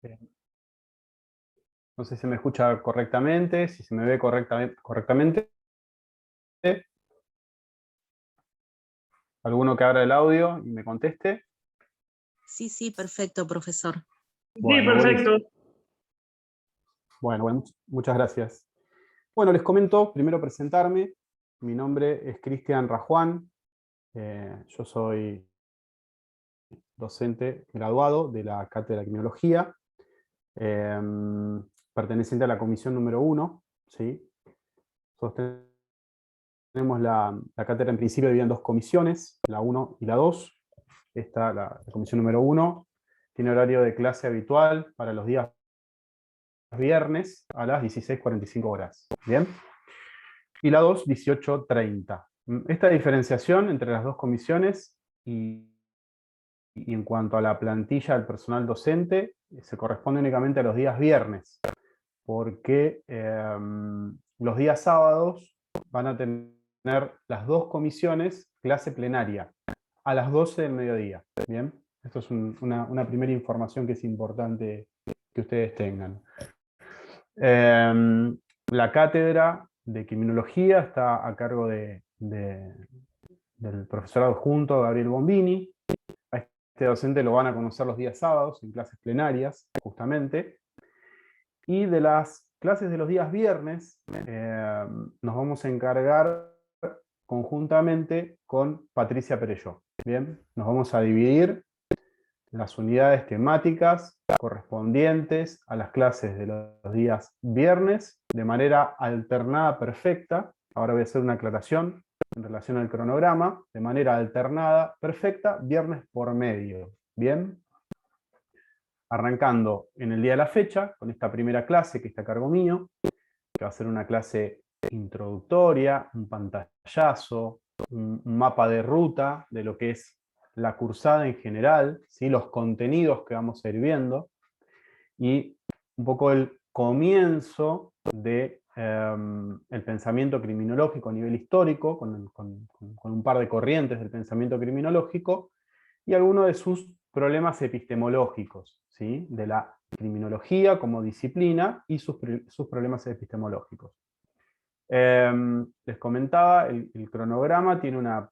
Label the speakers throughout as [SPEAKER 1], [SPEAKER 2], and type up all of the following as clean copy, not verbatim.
[SPEAKER 1] Eh, No sé si se me escucha correctamente, si se me ve correctamente. ¿Alguno que abra el audio y me conteste?
[SPEAKER 2] Sí, sí, perfecto, profesor.
[SPEAKER 3] Sí,
[SPEAKER 1] Bueno, buenísimo.
[SPEAKER 3] perfecto.
[SPEAKER 1] Bueno, muchas gracias. Bueno, les comento, primero presentarme. Mi nombre es Cristian Rajuán. Yo soy docente graduado de la Cátedra de Criminología, perteneciente a la comisión número 1, ¿sí? Nosotros tenemos la cátedra en principio dividida en dos comisiones, la 1 y la 2. La comisión número 1 tiene horario de clase habitual para los días viernes a las 16:45 horas. ¿Bien? Y la 2, 18:30. Esta diferenciación entre las dos comisiones y en cuanto a la plantilla del personal docente se corresponde únicamente a los días viernes, porque los días sábados van a tener las dos comisiones clase plenaria a las 12 del mediodía. ¿Bien? Esto es una primera información que es importante que ustedes tengan. La cátedra de criminología está a cargo del profesor adjunto Gabriel Bombini. A este docente lo van a conocer los días sábados en clases plenarias, justamente. Y de las clases de los días viernes nos vamos a encargar conjuntamente con Patricia Perelló. Bien, nos vamos a dividir las unidades temáticas correspondientes a las clases de los días viernes de manera alternada perfecta. Ahora voy a hacer una aclaración en relación al cronograma. De manera alternada perfecta, viernes por medio. ¿Bien? Arrancando en el día de la fecha, con esta primera clase que está a cargo mío, que va a ser una clase introductoria, un pantallazo, un mapa de ruta de lo que es la cursada en general, ¿sí? Los contenidos que vamos a ir viendo, y un poco el comienzo de el pensamiento criminológico a nivel histórico, con un par de corrientes del pensamiento criminológico, y algunos de sus problemas epistemológicos, ¿sí? De la criminología como disciplina y sus problemas epistemológicos. Les comentaba, el cronograma tiene una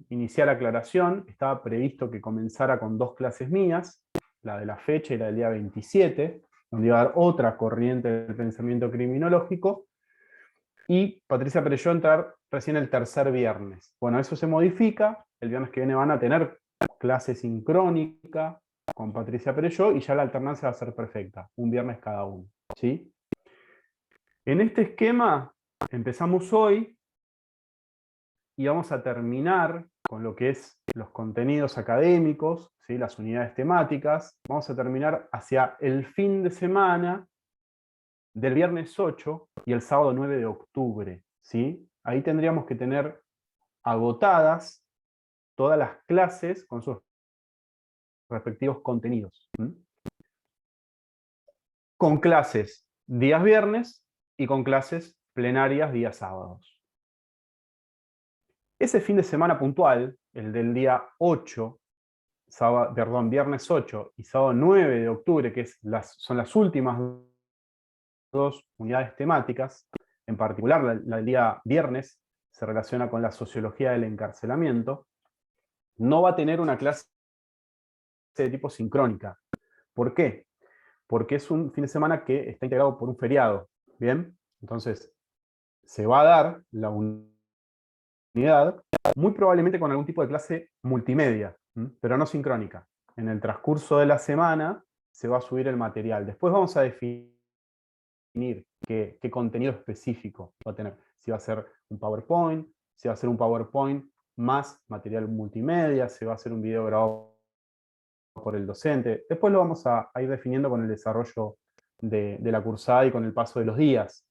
[SPEAKER 1] inicial aclaración. Estaba previsto que comenzara con dos clases mías, la de la fecha y la del día 27, donde iba a dar otra corriente del pensamiento criminológico, y Patricia Perelló entrar recién el tercer viernes. Bueno, eso se modifica. El viernes que viene van a tener clase sincrónica con Patricia Perelló y ya la alternancia va a ser perfecta, un viernes cada uno, ¿sí? En este esquema empezamos hoy y vamos a terminar con lo que es los contenidos académicos, ¿sí? Las unidades temáticas. Vamos a terminar hacia el fin de semana del viernes 8 y el sábado 9 de octubre. ¿Sí? Ahí tendríamos que tener agotadas todas las clases con sus respectivos contenidos. Con clases días viernes y con clases plenarias días sábados. Ese fin de semana puntual, el del día 8, viernes 8 y sábado 9 de octubre, que son las últimas dos unidades temáticas, en particular la del día viernes se relaciona con la sociología del encarcelamiento, no va a tener una clase de tipo sincrónica. ¿Por qué? Porque es un fin de semana que está integrado por un feriado. ¿Bien? Entonces, se va a dar la unidad, muy probablemente con algún tipo de clase multimedia, pero no sincrónica. En el transcurso de la semana se va a subir el material. Después vamos a definir qué contenido específico va a tener. Si va a ser un PowerPoint, si va a ser un PowerPoint más material multimedia, si va a ser un video grabado por el docente. Después lo vamos a ir definiendo con el desarrollo de la cursada y con el paso de los días.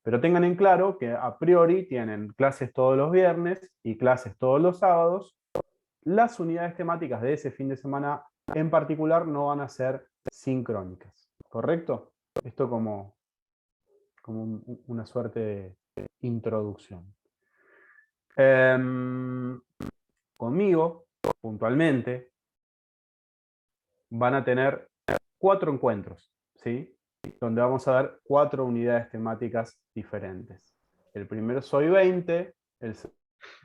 [SPEAKER 1] Pero tengan en claro que a priori tienen clases todos los viernes y clases todos los sábados. Las unidades temáticas de ese fin de semana en particular no van a ser sincrónicas. ¿Correcto? Esto como una suerte de introducción. Conmigo, puntualmente, van a tener 4 encuentros, ¿sí? Donde vamos a ver 4 unidades temáticas diferentes. El primero es hoy 20, el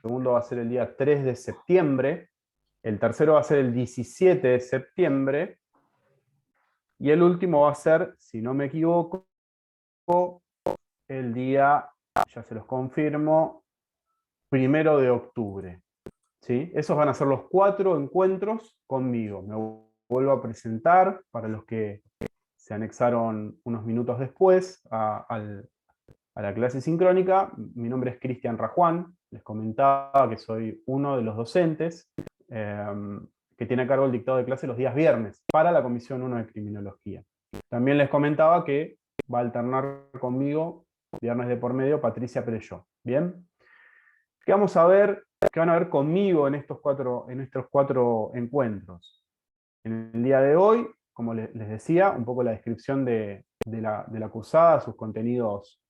[SPEAKER 1] segundo va a ser el día 3 de septiembre, el tercero va a ser el 17 de septiembre, y el último va a ser, si no me equivoco, el día, ya se los confirmo, 1 de octubre. ¿Sí? Esos van a ser los 4 encuentros conmigo. Me vuelvo a presentar para los que se anexaron unos minutos después a la clase sincrónica. Mi nombre es Cristian Rajuán. Les comentaba que soy uno de los docentes que tiene a cargo el dictado de clase los días viernes para la Comisión 1 de Criminología. También les comentaba que va a alternar conmigo, viernes de por medio, Patricia Perelló. ¿Bien? ¿Qué vamos a ver? ¿Qué van a ver conmigo en estos 4 encuentros? En el día de hoy, como les decía, un poco la descripción de la cursada, sus contenidos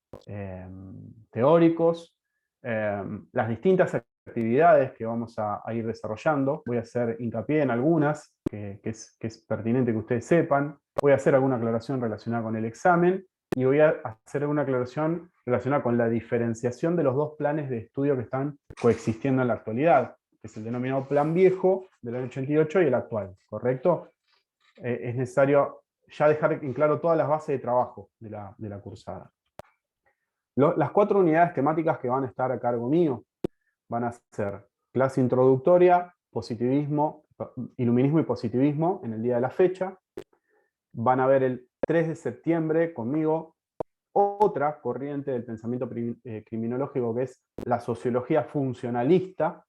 [SPEAKER 1] teóricos, las distintas actividades que vamos a ir desarrollando. Voy a hacer hincapié en algunas que es pertinente que ustedes sepan. Voy a hacer alguna aclaración relacionada con el examen y voy a hacer una aclaración relacionada con la diferenciación de los 2 planes de estudio que están coexistiendo en la actualidad, que es el denominado plan viejo del año 88 y el actual, ¿correcto? Es necesario ya dejar en claro todas las bases de trabajo de la cursada. Las 4 unidades temáticas que van a estar a cargo mío van a ser clase introductoria, positivismo, iluminismo y positivismo en el día de la fecha. Van a ver el 3 de septiembre conmigo otra corriente del pensamiento criminológico, que es la sociología funcionalista.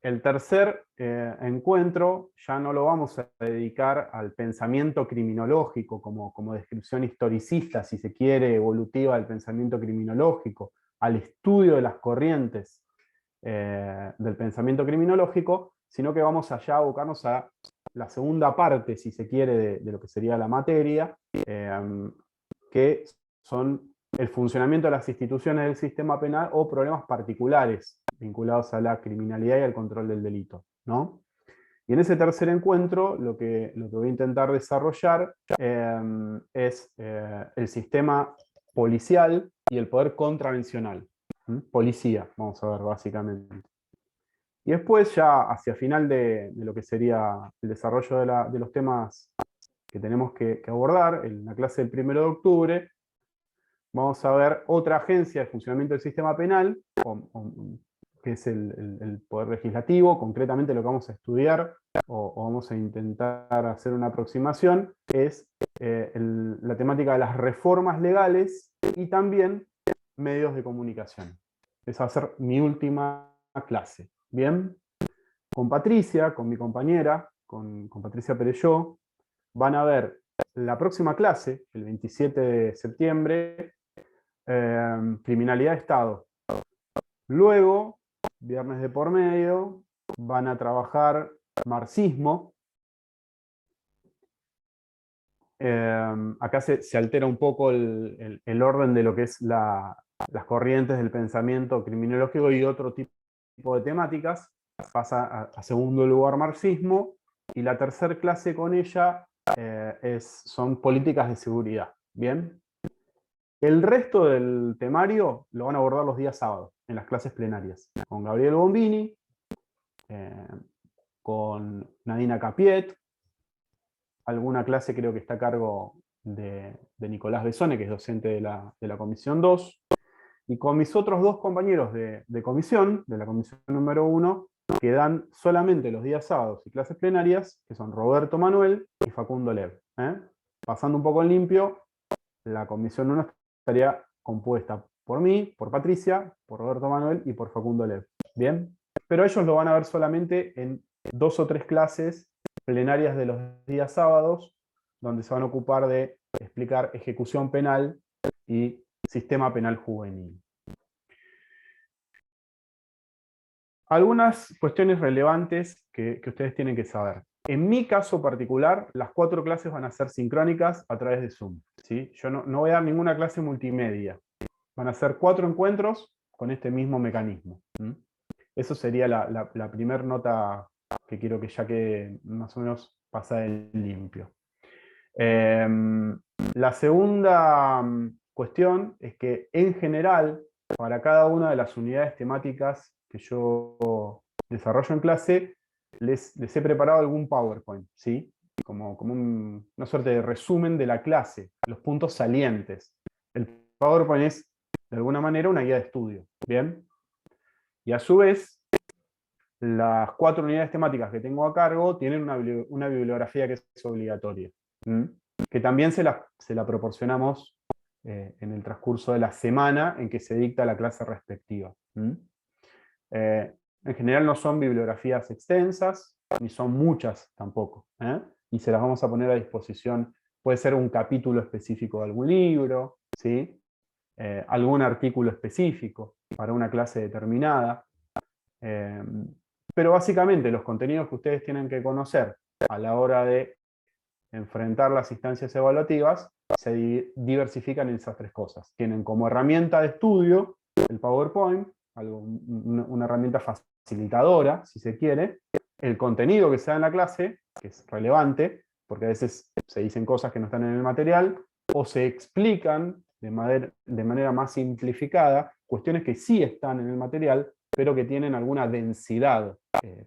[SPEAKER 1] El tercer encuentro ya no lo vamos a dedicar al pensamiento criminológico como descripción historicista, si se quiere, evolutiva del pensamiento criminológico, al estudio de las corrientes del pensamiento criminológico, sino que vamos allá a abocarnos a la segunda parte, si se quiere, de lo que sería la materia, que son el funcionamiento de las instituciones del sistema penal o problemas particulares vinculados a la criminalidad y al control del delito, ¿no? Y en ese tercer encuentro lo que voy a intentar desarrollar es el sistema policial y el poder contravencional. Policía, vamos a ver básicamente. Y después ya hacia final de lo que sería el desarrollo de los temas que tenemos que abordar en la clase del 1 de octubre, vamos a ver otra agencia de funcionamiento del sistema penal, que es el Poder Legislativo. Concretamente lo que vamos a estudiar, o vamos a intentar hacer una aproximación, es la temática de las reformas legales y también medios de comunicación. Esa va a ser mi última clase. Bien, con Patricia, con mi compañera, con Patricia Perelló, van a ver la próxima clase, el 27 de septiembre, criminalidad de Estado. Luego, viernes de por medio, van a trabajar marxismo. Acá se altera un poco el orden de lo que es las corrientes del pensamiento criminológico y otro tipo de temáticas. Pasa a segundo lugar marxismo, y la tercera clase con ella son políticas de seguridad. ¿Bien? El resto del temario lo van a abordar los días sábados, en las clases plenarias, con Gabriel Bombini, con Nadina Capiet, alguna clase creo que está a cargo de Nicolás Besone, que es docente de la Comisión 2, y con mis otros 2 compañeros de comisión, de la Comisión número 1, que dan solamente los días sábados y clases plenarias, que son Roberto Manuel y Facundo Lev. Pasando un poco en limpio, la Comisión 1 estaría compuesta por mí, por Patricia, por Roberto Manuel y por Facundo Lev. ¿Bien? Pero ellos lo van a ver solamente en 2 o 3 clases plenarias de los días sábados, donde se van a ocupar de explicar ejecución penal y sistema penal juvenil. Algunas cuestiones relevantes que ustedes tienen que saber. En mi caso particular, las 4 clases van a ser sincrónicas a través de Zoom, ¿sí? Yo no voy a dar ninguna clase multimedia. Van a ser 4 encuentros con este mismo mecanismo. Eso sería la primera nota que quiero que ya quede más o menos pasada en limpio. La segunda cuestión es que en general, para cada una de las unidades temáticas que yo desarrollo en clase, les he preparado algún PowerPoint, ¿sí? Como una suerte de resumen de la clase, los puntos salientes. El PowerPoint es, de alguna manera, una guía de estudio, ¿bien? Y a su vez, las 4 unidades temáticas que tengo a cargo tienen una bibliografía que es obligatoria, que también se la proporcionamos en el transcurso de la semana en que se dicta la clase respectiva. En general no son bibliografías extensas, ni son muchas tampoco, y se las vamos a poner a disposición. Puede ser un capítulo específico de algún libro, ¿sí? Algún artículo específico para una clase determinada. Pero básicamente los contenidos que ustedes tienen que conocer a la hora de enfrentar las instancias evaluativas se diversifican en esas 3 cosas. Tienen como herramienta de estudio el PowerPoint, una herramienta facilitadora, si se quiere, el contenido que se da en la clase, que es relevante, porque a veces se dicen cosas que no están en el material, o se explican de manera más simplificada cuestiones que sí están en el material, pero que tienen alguna densidad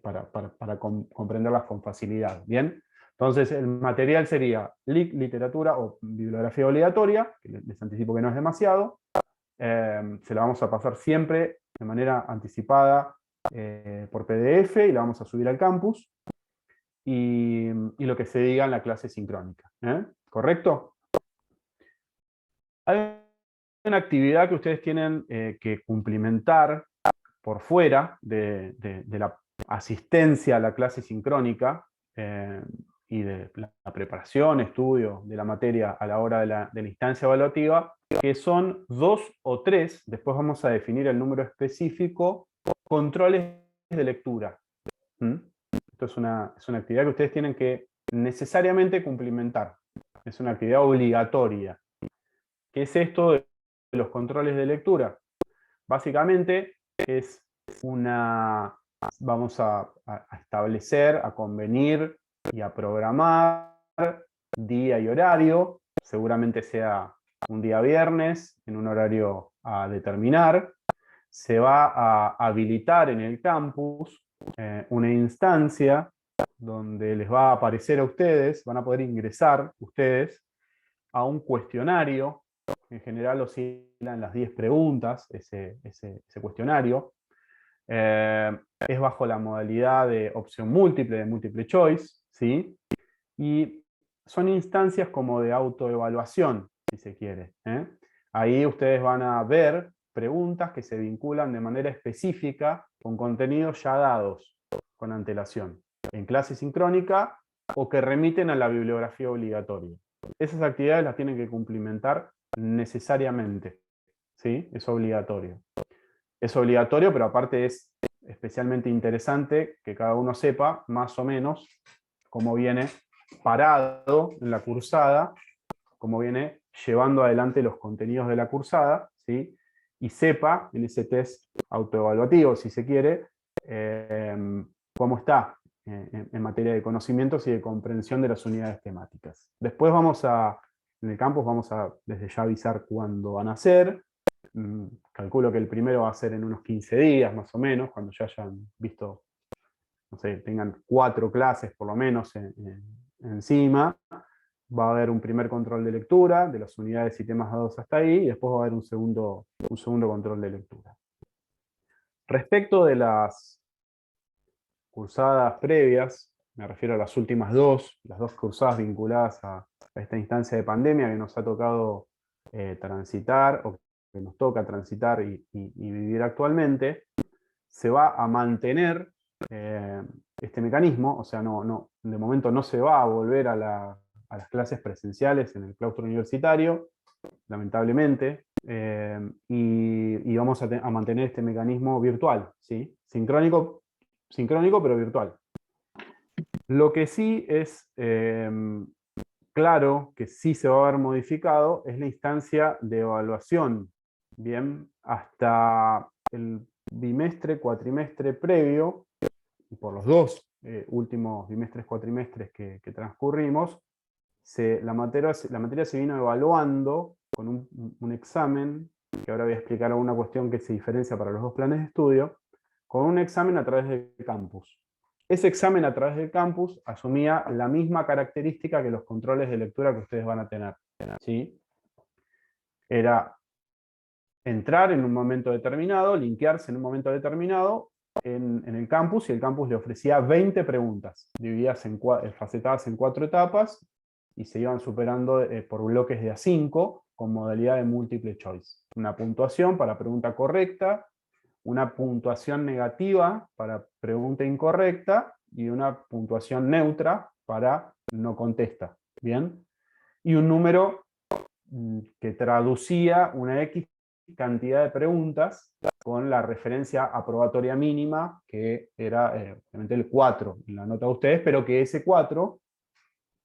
[SPEAKER 1] para comprenderlas con facilidad. ¿Bien? Entonces, el material sería literatura o bibliografía obligatoria, que les anticipo que no es demasiado. Se la vamos a pasar siempre de manera anticipada por PDF y la vamos a subir al campus. Y lo que se diga en la clase sincrónica. ¿Correcto? Hay una actividad que ustedes tienen que cumplimentar por fuera de la asistencia a la clase sincrónica y de la preparación, estudio de la materia a la hora de la instancia evaluativa, que son 2 o 3, después vamos a definir el número específico, controles de lectura. Esto es una actividad que ustedes tienen que necesariamente cumplimentar. Es una actividad obligatoria. ¿Qué es esto de los controles de lectura? Básicamente es vamos a establecer, a convenir y a programar día y horario, seguramente sea un día viernes, en un horario a determinar. Se va a habilitar en el campus una instancia donde les va a aparecer a ustedes, van a poder ingresar ustedes a un cuestionario. En general oscilan las 10 preguntas, ese cuestionario. Es bajo la modalidad de opción múltiple, de multiple choice, ¿sí? Y son instancias como de autoevaluación, si se quiere. Ahí ustedes van a ver preguntas que se vinculan de manera específica con contenidos ya dados con antelación, en clase sincrónica o que remiten a la bibliografía obligatoria. Esas actividades las tienen que cumplimentar necesariamente, ¿sí? Es obligatorio. Es obligatorio, pero aparte es especialmente interesante que cada uno sepa más o menos cómo viene parado en la cursada, cómo viene llevando adelante los contenidos de la cursada, ¿sí? Y sepa en ese test autoevaluativo, si se quiere, cómo está en materia de conocimientos y de comprensión de las unidades temáticas. Después en el campus vamos a desde ya avisar cuándo van a ser. Calculo que el primero va a ser en unos 15 días más o menos, cuando ya hayan visto, no sé, tengan 4 clases por lo menos encima. Va a haber un primer control de lectura de las unidades y temas dados hasta ahí, y después va a haber un segundo control de lectura. Respecto de las cursadas previas, me refiero a las últimas 2, las 2 cursadas vinculadas a esta instancia de pandemia que nos ha tocado transitar, o que nos toca transitar y vivir actualmente, se va a mantener este mecanismo, o sea, de momento no se va a volver a las clases presenciales en el claustro universitario, lamentablemente, y vamos a mantener este mecanismo virtual, ¿sí? Sincrónico pero virtual. Lo que sí es claro que sí se va a ver modificado es la instancia de evaluación. Bien, hasta el cuatrimestre previo, y por los 2 últimos bimestres, cuatrimestres que transcurrimos, la materia se vino evaluando con un examen, que ahora voy a explicar alguna cuestión que se diferencia para los dos planes de estudio, con un examen a través del campus. Ese examen a través del campus asumía la misma característica que los controles de lectura que ustedes van a tener, ¿sí? Era entrar en un momento determinado, linkearse en un momento determinado en el campus, y el campus le ofrecía 20 preguntas, divididas facetadas en 4 etapas, y se iban superando por bloques de A5, con modalidad de múltiple choice. Una puntuación para pregunta correcta, una puntuación negativa para pregunta incorrecta, y una puntuación neutra para no contesta. ¿Bien? Y un número que traducía una X cantidad de preguntas con la referencia aprobatoria mínima, que era obviamente el 4 en la nota de ustedes, pero que ese 4,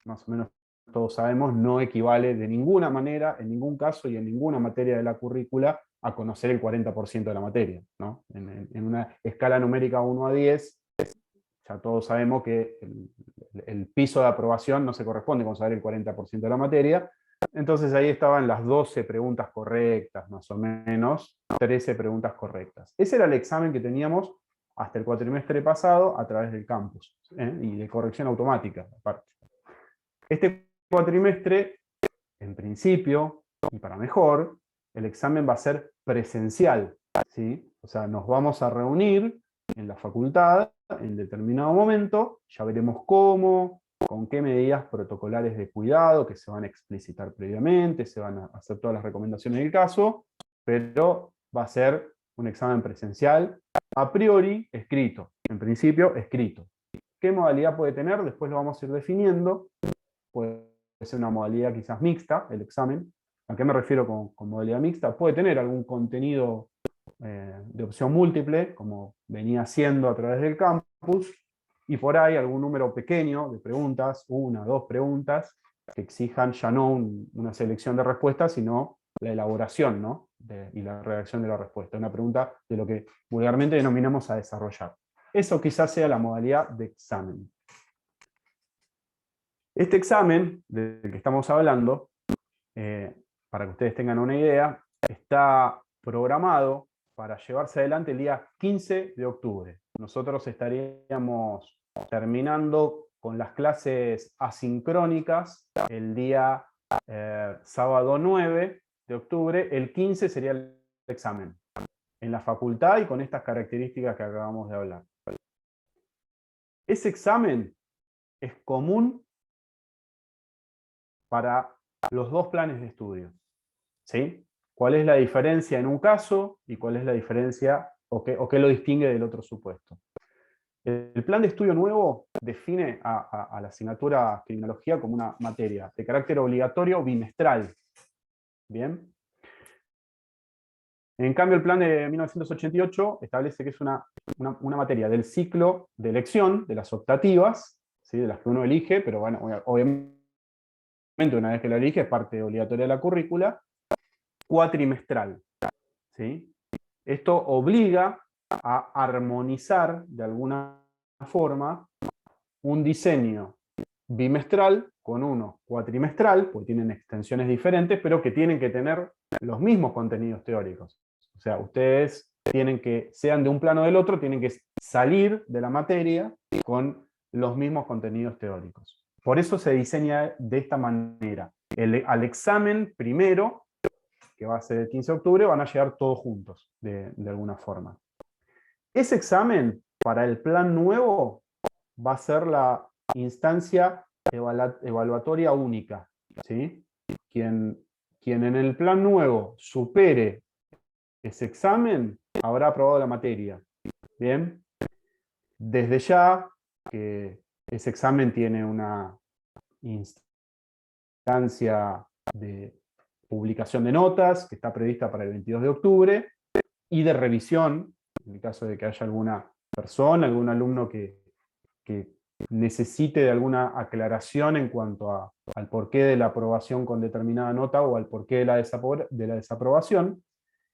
[SPEAKER 1] más o menos todos sabemos, no equivale de ninguna manera, en ningún caso y en ninguna materia de la currícula, a conocer el 40% de la materia, ¿no? En una escala numérica 1 a 10, ya todos sabemos que el piso de aprobación no se corresponde con saber el 40% de la materia. Entonces ahí estaban las 12 preguntas correctas, más o menos, 13 preguntas correctas. Ese era el examen que teníamos hasta el cuatrimestre pasado a través del campus, y de corrección automática, aparte. Este cuatrimestre, en principio, y para mejor, el examen va a ser presencial, ¿sí? O sea, nos vamos a reunir en la facultad en determinado momento, ya veremos cómo, con qué medidas protocolares de cuidado que se van a explicitar previamente, se van a hacer todas las recomendaciones del caso, pero va a ser un examen presencial, a priori escrito, en principio escrito. ¿Qué modalidad puede tener? Después lo vamos a ir definiendo. Puede ser una modalidad quizás mixta, el examen. ¿A qué me refiero con modalidad mixta? Puede tener algún contenido de opción múltiple, como venía siendo a través del campus, y por ahí algún número pequeño de preguntas, 1 o 2 preguntas, que exijan ya no una selección de respuestas, sino la elaboración, ¿no? Y la redacción de la respuesta. Una pregunta de lo que vulgarmente denominamos a desarrollar. Eso quizás sea la modalidad de examen. Este examen del que estamos hablando, para que ustedes tengan una idea, está programado para llevarse adelante el día 15 de octubre. Nosotros estaríamos terminando con las clases asincrónicas el día sábado 9 de octubre. El 15 sería el examen en la facultad y con estas características que acabamos de hablar. Ese examen es común para los dos planes de estudio, ¿sí? ¿Cuál es la diferencia en un caso y cuál es la diferencia o qué lo distingue del otro supuesto? El plan de estudio nuevo define a la asignatura criminología como una materia de carácter obligatorio bimestral. ¿Bien? En cambio, el plan de 1988 establece que es una materia del ciclo de elección, de las optativas, ¿sí? De las que uno elige, pero bueno, obviamente una vez que la elige es parte obligatoria de la currícula, cuatrimestral, ¿sí? Esto obliga a armonizar de alguna forma un diseño bimestral con uno cuatrimestral, porque tienen extensiones diferentes, pero que tienen que tener los mismos contenidos teóricos. O sea, ustedes tienen que, sean de un plano o del otro, tienen que salir de la materia con los mismos contenidos teóricos. Por eso se diseña de esta manera. Al examen primero, que va a ser el 15 de octubre, van a llegar todos juntos, de alguna forma. Ese examen, para el plan nuevo, va a ser la instancia evaluatoria única, ¿sí? Quien en el plan nuevo supere ese examen, habrá aprobado la materia. ¿Bien? Desde ya, que ese examen tiene una instancia de publicación de notas, que está prevista para el 22 de octubre, y de revisión, en el caso de que haya alguna persona, algún alumno que necesite de alguna aclaración en cuanto al porqué de la aprobación con determinada nota o al porqué de la desaprobación,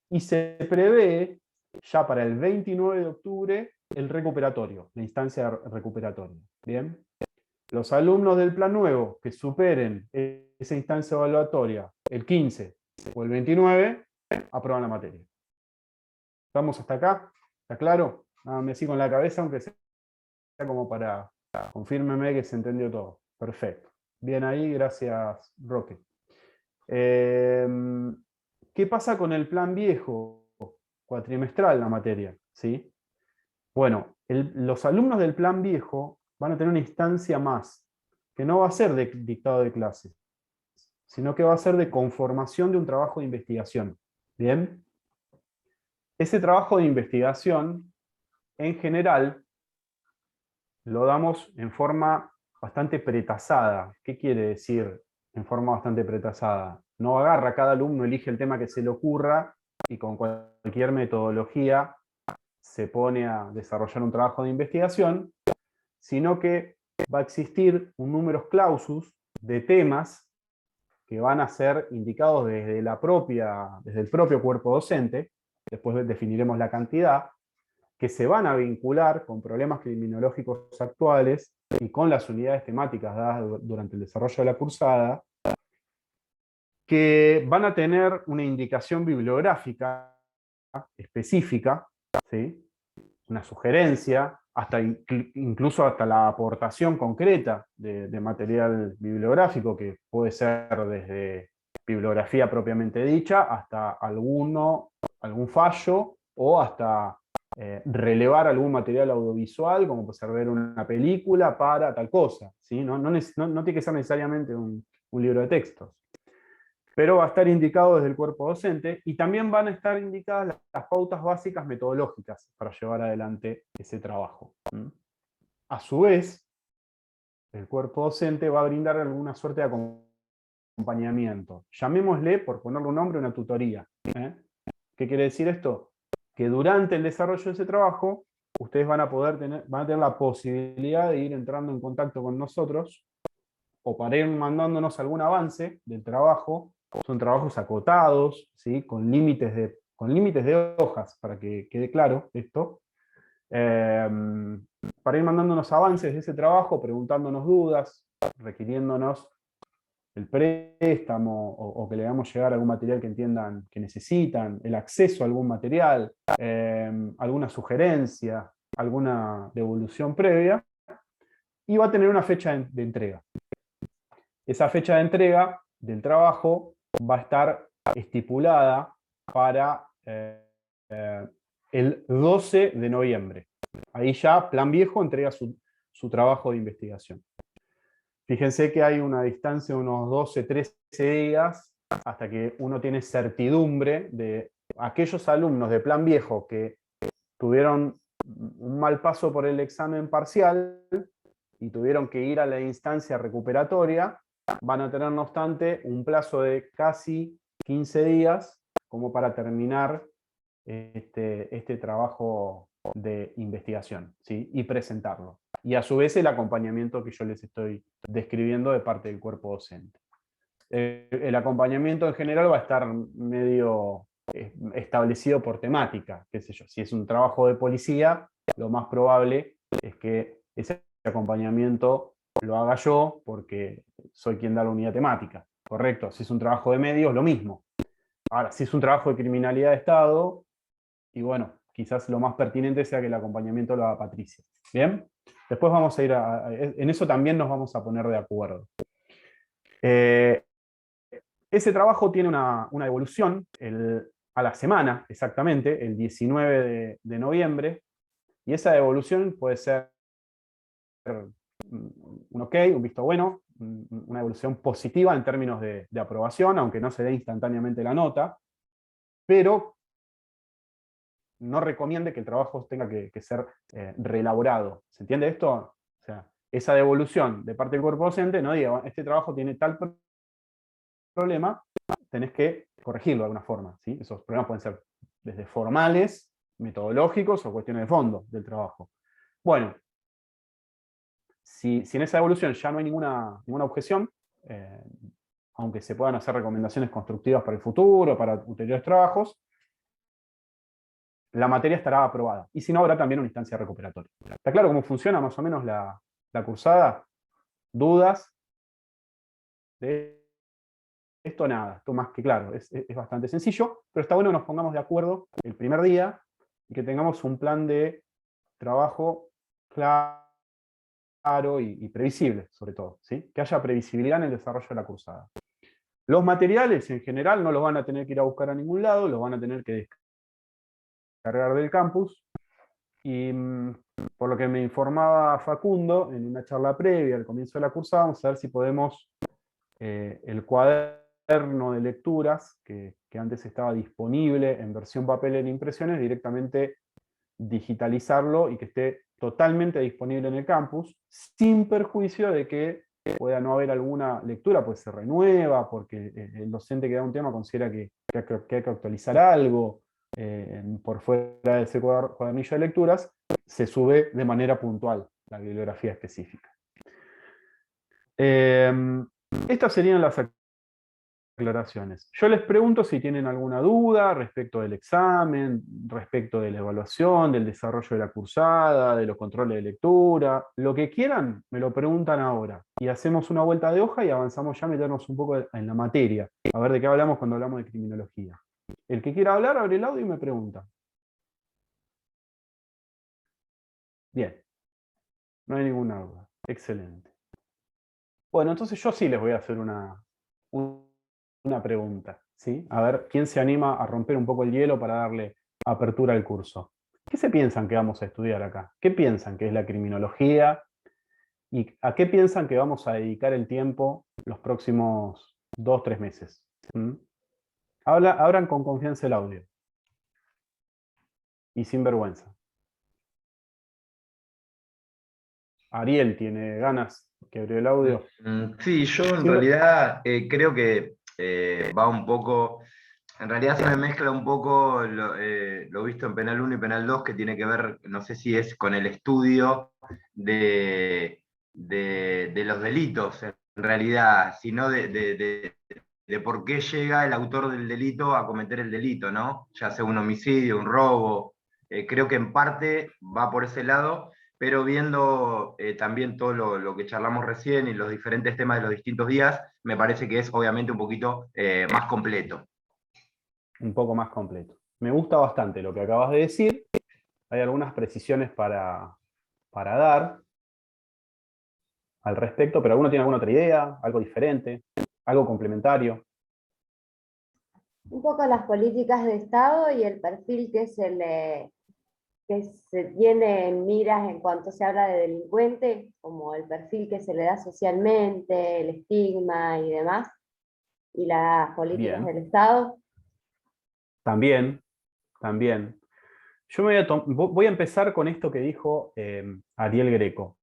[SPEAKER 1] y se prevé ya para el 29 de octubre el recuperatorio, la instancia recuperatoria. ¿Bien? Los alumnos del plan nuevo que superen esa instancia evaluatoria el 15 o el 29, aprueban la materia. ¿Estamos hasta acá? ¿Está claro? Nada, me sigo con la cabeza, aunque sea como para confírmeme que se entendió todo. Perfecto. Bien ahí, gracias, Roque. ¿Qué pasa con el plan viejo? Cuatrimestral la materia, ¿sí? Bueno, los alumnos del plan viejo van a tener una instancia más, que no va a ser de dictado de clase, sino que va a ser de conformación de un trabajo de investigación. ¿Bien? Ese trabajo de investigación, en general, lo damos en forma bastante pretasada. ¿Qué quiere decir en forma bastante pretasada? No agarra, cada alumno elige el tema que se le ocurra y con cualquier metodología se pone a desarrollar un trabajo de investigación, sino que va a existir un numerus clausus de temas que van a ser indicados desde el propio cuerpo docente, después definiremos la cantidad, que se van a vincular con problemas criminológicos actuales y con las unidades temáticas dadas durante el desarrollo de la cursada, que van a tener una indicación bibliográfica específica, ¿sí? Una sugerencia, incluso hasta la aportación concreta de material bibliográfico, que puede ser desde bibliografía propiamente dicha hasta algún fallo o hasta relevar algún material audiovisual, como puede ser ver una película para tal cosa. ¿Sí? No tiene que ser necesariamente un libro de textos. Pero va a estar indicado desde el cuerpo docente y también van a estar indicadas las pautas básicas metodológicas para llevar adelante ese trabajo. A su vez, el cuerpo docente va a brindar alguna suerte de acompañamiento. Llamémosle, por ponerle un nombre, una tutoría. ¿Qué quiere decir esto? Que durante el desarrollo de ese trabajo, ustedes van a tener la posibilidad de ir entrando en contacto con nosotros o para ir mandándonos algún avance del trabajo. Son trabajos acotados, ¿sí? con límites de hojas, para que quede claro esto. Para ir mandándonos avances de ese trabajo, preguntándonos dudas, requiriéndonos el préstamo o que le hagamos llegar algún material que entiendan que necesitan, el acceso a algún material, alguna sugerencia, alguna devolución previa, y va a tener una fecha de entrega. Esa fecha de entrega del trabajo va a estar estipulada para el 12 de noviembre. Ahí ya Plan Viejo entrega su trabajo de investigación. Fíjense que hay una distancia de unos 12, 13 días hasta que uno tiene certidumbre de aquellos alumnos de Plan Viejo que tuvieron un mal paso por el examen parcial y tuvieron que ir a la instancia recuperatoria, van a tener, no obstante, un plazo de casi 15 días como para terminar este trabajo de investigación, ¿sí? Y presentarlo. Y a su vez el acompañamiento que yo les estoy describiendo de parte del cuerpo docente. El acompañamiento en general va a estar medio establecido por temática, qué sé yo. Si es un trabajo de policía, lo más probable es que ese acompañamiento lo haga yo porque soy quien da la unidad temática, ¿correcto? Si es un trabajo de medios, lo mismo. Ahora, si es un trabajo de criminalidad de Estado, y bueno, quizás lo más pertinente sea que el acompañamiento lo haga Patricia. ¿Bien? Después vamos a ir en eso también nos vamos a poner de acuerdo. Ese trabajo tiene una evolución a la semana, exactamente, el 19 de noviembre, y esa devolución puede ser un ok, un visto bueno, una evolución positiva en términos de aprobación, aunque no se dé instantáneamente la nota, pero no recomiende que el trabajo tenga que ser reelaborado. ¿Se entiende esto? O sea, esa devolución de parte del cuerpo docente no diga, este trabajo tiene tal problema, tenés que corregirlo de alguna forma. ¿Sí? Esos problemas pueden ser desde formales, metodológicos o cuestiones de fondo del trabajo. Bueno, si en esa evolución ya no hay ninguna objeción, aunque se puedan hacer recomendaciones constructivas para el futuro, para ulteriores trabajos, la materia estará aprobada. Y si no, habrá también una instancia recuperatoria. ¿Está claro cómo funciona más o menos la cursada? ¿Dudas de esto? Nada, esto más que claro, es bastante sencillo, pero está bueno que nos pongamos de acuerdo el primer día y que tengamos un plan de trabajo claro y previsible, sobre todo, ¿sí? Que haya previsibilidad en el desarrollo de la cursada. Los materiales en general no los van a tener que ir a buscar a ningún lado, los van a tener que descargar del campus. Y por lo que me informaba Facundo en una charla previa al comienzo de la cursada, vamos a ver si podemos el cuaderno de lecturas que antes estaba disponible en versión papel en impresiones, directamente digitalizarlo y que esté totalmente disponible en el campus, sin perjuicio de que pueda no haber alguna lectura, pues se renueva, porque el docente que da un tema considera que hay que actualizar algo, por fuera de ese cuadernillo de lecturas, se sube de manera puntual la bibliografía específica. Estas serían las aclaraciones. Yo les pregunto si tienen alguna duda respecto del examen, respecto de la evaluación, del desarrollo de la cursada, de los controles de lectura, lo que quieran, me lo preguntan ahora. Y hacemos una vuelta de hoja y avanzamos ya a meternos un poco en la materia, a ver de qué hablamos cuando hablamos de criminología. El que quiera hablar, abre el audio y me pregunta. Bien, no hay ninguna duda. Excelente. Bueno, entonces yo sí les voy a hacer una pregunta, ¿sí? A ver, ¿quién se anima a romper un poco el hielo para darle apertura al curso? ¿Qué se piensan que vamos a estudiar acá? ¿Qué piensan que es la criminología? ¿Y a qué piensan que vamos a dedicar el tiempo los próximos 2-3 meses? ¿Mm? Abran con confianza el audio. Y sin vergüenza. Ariel tiene ganas que abrió el audio.
[SPEAKER 3] Sí, yo en realidad creo que va un poco, en realidad se me mezcla un poco lo visto en Penal 1 y Penal 2, que tiene que ver, no sé si es con el estudio de los delitos, en realidad, sino de por qué llega el autor del delito a cometer el delito, ¿no? Ya sea un homicidio, un robo. Creo que en parte va por ese lado, pero viendo también todo lo que charlamos recién y los diferentes temas de los distintos días, me parece que es obviamente un poquito más completo.
[SPEAKER 1] Un poco más completo. Me gusta bastante lo que acabas de decir. Hay algunas precisiones para dar al respecto, pero ¿alguno tiene alguna otra idea? ¿Algo diferente? ¿Algo complementario?
[SPEAKER 4] Un poco las políticas de Estado y el perfil que se tiene en miras en cuanto se habla de delincuente, como el perfil que se le da socialmente, el estigma y demás, y las políticas
[SPEAKER 1] Bien.
[SPEAKER 4] del Estado.
[SPEAKER 1] También. Yo voy a empezar con esto que dijo Ariel Greco.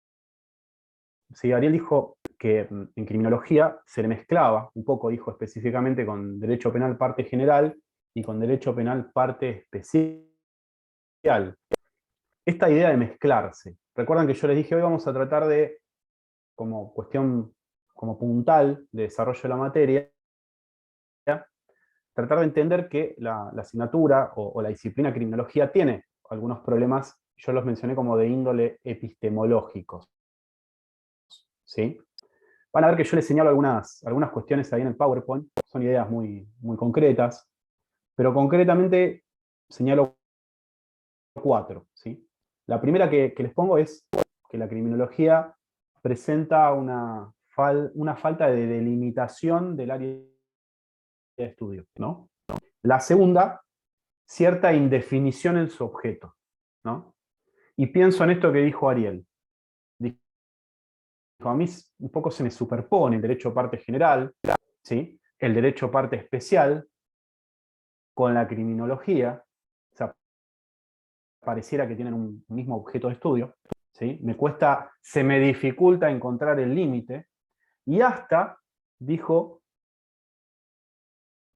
[SPEAKER 1] Sí, Ariel dijo que en criminología se le mezclaba, un poco dijo específicamente, con derecho penal parte general y con derecho penal parte especial. Esta idea de mezclarse. Recuerdan que yo les dije, hoy vamos a tratar de, como cuestión como puntal de desarrollo de la materia, tratar de entender que la asignatura o la disciplina criminología tiene algunos problemas, yo los mencioné como de índole epistemológicos. ¿Sí? Van a ver que yo les señalo algunas cuestiones ahí en el PowerPoint, son ideas muy, muy concretas, pero concretamente señalo 4. ¿Sí? La primera que les pongo es que la criminología presenta una falta de delimitación del área de estudio, ¿no? La segunda, cierta indefinición en su objeto, ¿no? Y pienso en esto que dijo Ariel. Dijo, a mí un poco se me superpone el derecho parte general, ¿sí? El derecho parte especial con la criminología, o sea, pareciera que tienen un mismo objeto de estudio, ¿sí? Se me dificulta encontrar el límite, y hasta dijo,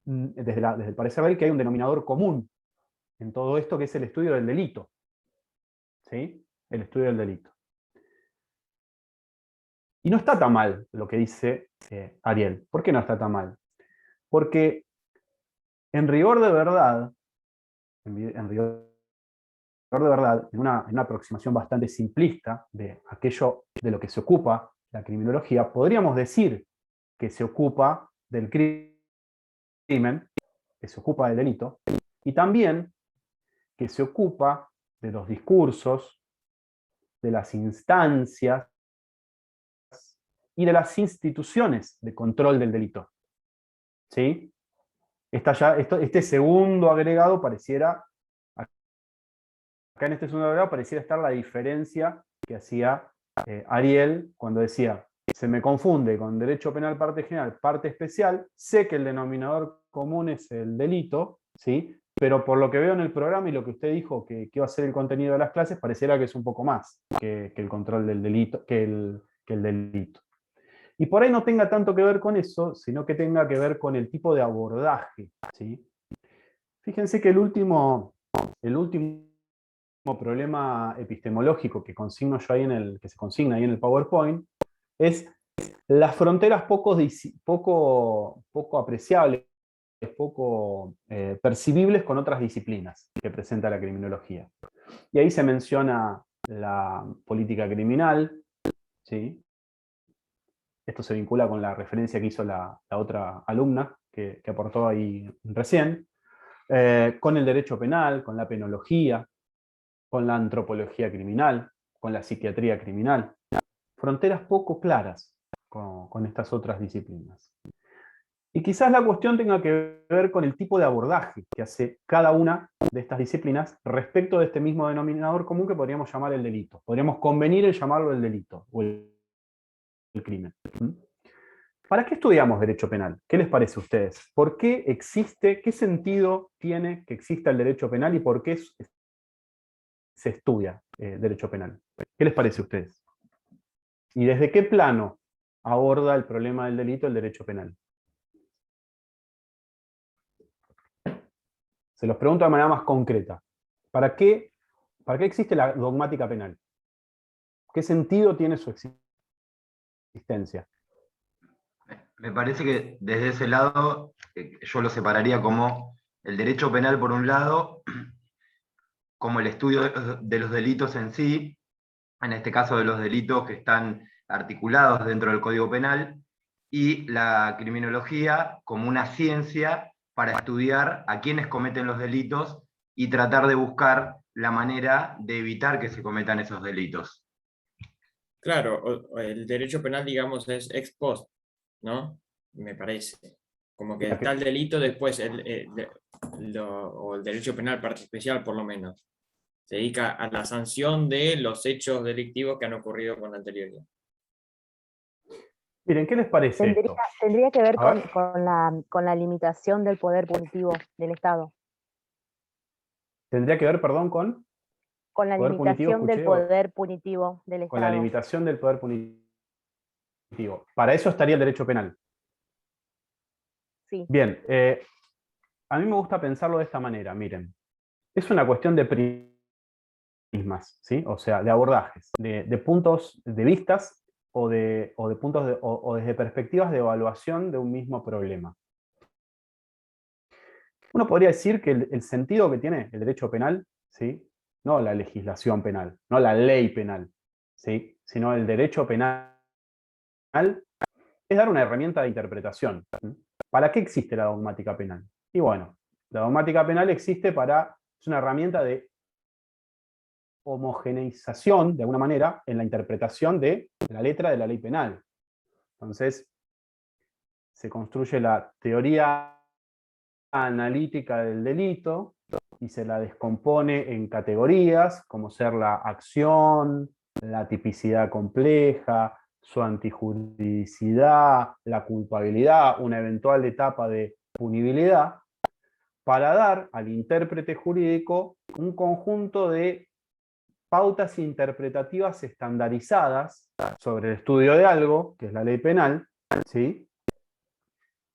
[SPEAKER 1] desde el parecer de él, que hay un denominador común en todo esto, que es el estudio del delito. ¿Sí? El estudio del delito. Y no está tan mal lo que dice Ariel. ¿Por qué no está tan mal? Porque en rigor de verdad, en una aproximación bastante simplista de aquello de lo que se ocupa la criminología, podríamos decir que se ocupa del crimen, que se ocupa del delito, y también que se ocupa de los discursos, de las instancias y de las instituciones de control del delito. ¿Sí? Este segundo agregado pareciera, acá en este segundo agregado pareciera estar la diferencia que hacía Ariel cuando decía, se me confunde con derecho penal parte general, parte especial, sé que el denominador común es el delito, ¿sí? Pero por lo que veo en el programa y lo que usted dijo que iba a ser el contenido de las clases, pareciera que es un poco más que el control del delito, que el delito. Y por ahí no tenga tanto que ver con eso, sino que tenga que ver con el tipo de abordaje, ¿sí? Fíjense que el último problema epistemológico que consigno yo ahí que se consigna ahí en el PowerPoint es las fronteras poco apreciables, poco percibibles con otras disciplinas que presenta la criminología. Y ahí se menciona la política criminal, ¿sí? Esto se vincula con la referencia que hizo la otra alumna que aportó ahí recién, con el derecho penal, con la penología, con la antropología criminal, con la psiquiatría criminal. Fronteras poco claras con estas otras disciplinas. Y quizás la cuestión tenga que ver con el tipo de abordaje que hace cada una de estas disciplinas respecto de este mismo denominador común que podríamos llamar el delito. Podríamos convenir en llamarlo el delito o el crimen. ¿Para qué estudiamos derecho penal? ¿Qué les parece a ustedes? ¿Por qué existe, qué sentido tiene que exista el derecho penal y por qué se estudia derecho penal? ¿Qué les parece a ustedes? ¿Y desde qué plano aborda el problema del delito el derecho penal? Se los pregunto de manera más concreta. ¿Para qué existe la dogmática penal? ¿Qué sentido tiene su existencia?
[SPEAKER 3] Me parece que desde ese lado yo lo separaría como el derecho penal por un lado, como el estudio de los delitos en sí, en este caso de los delitos que están articulados dentro del Código Penal, y la criminología como una ciencia para estudiar a quienes cometen los delitos y tratar de buscar la manera de evitar que se cometan esos delitos.
[SPEAKER 5] Claro, o el derecho penal, digamos, es ex post, ¿no? Me parece. Como que tal delito después, o el derecho penal parte especial por lo menos, se dedica a la sanción de los hechos delictivos que han ocurrido con anterioridad.
[SPEAKER 1] Miren, ¿qué les parece esto?
[SPEAKER 6] Tendría que ver
[SPEAKER 1] A ver.
[SPEAKER 6] con la limitación del poder punitivo del Estado.
[SPEAKER 1] ¿Tendría que ver, perdón, con
[SPEAKER 6] Con la
[SPEAKER 1] poder punitivo,
[SPEAKER 6] limitación del
[SPEAKER 1] escuché,
[SPEAKER 6] poder punitivo del
[SPEAKER 1] con la
[SPEAKER 6] Estado.
[SPEAKER 1] limitación del poder punitivo? Para eso estaría el derecho penal.
[SPEAKER 6] Sí.
[SPEAKER 1] Bien, a mí me gusta pensarlo de esta manera, miren. Es una cuestión de prismas, ¿sí? O sea, de abordajes, de puntos de vistas o desde perspectivas de evaluación de un mismo problema. Uno podría decir que el sentido que tiene el derecho penal, ¿sí? No la legislación penal, no la ley penal, ¿sí? Sino el derecho penal es dar una herramienta de interpretación. ¿Para qué existe la dogmática penal? Y bueno, la dogmática penal es una herramienta de homogeneización, de alguna manera, en la interpretación de la letra de la ley penal. Entonces, se construye la teoría analítica del delito y se la descompone en categorías, como ser la acción, la tipicidad compleja, su antijuridicidad, la culpabilidad, una eventual etapa de punibilidad, para dar al intérprete jurídico un conjunto de pautas interpretativas estandarizadas sobre el estudio de algo, que es la ley penal, ¿sí?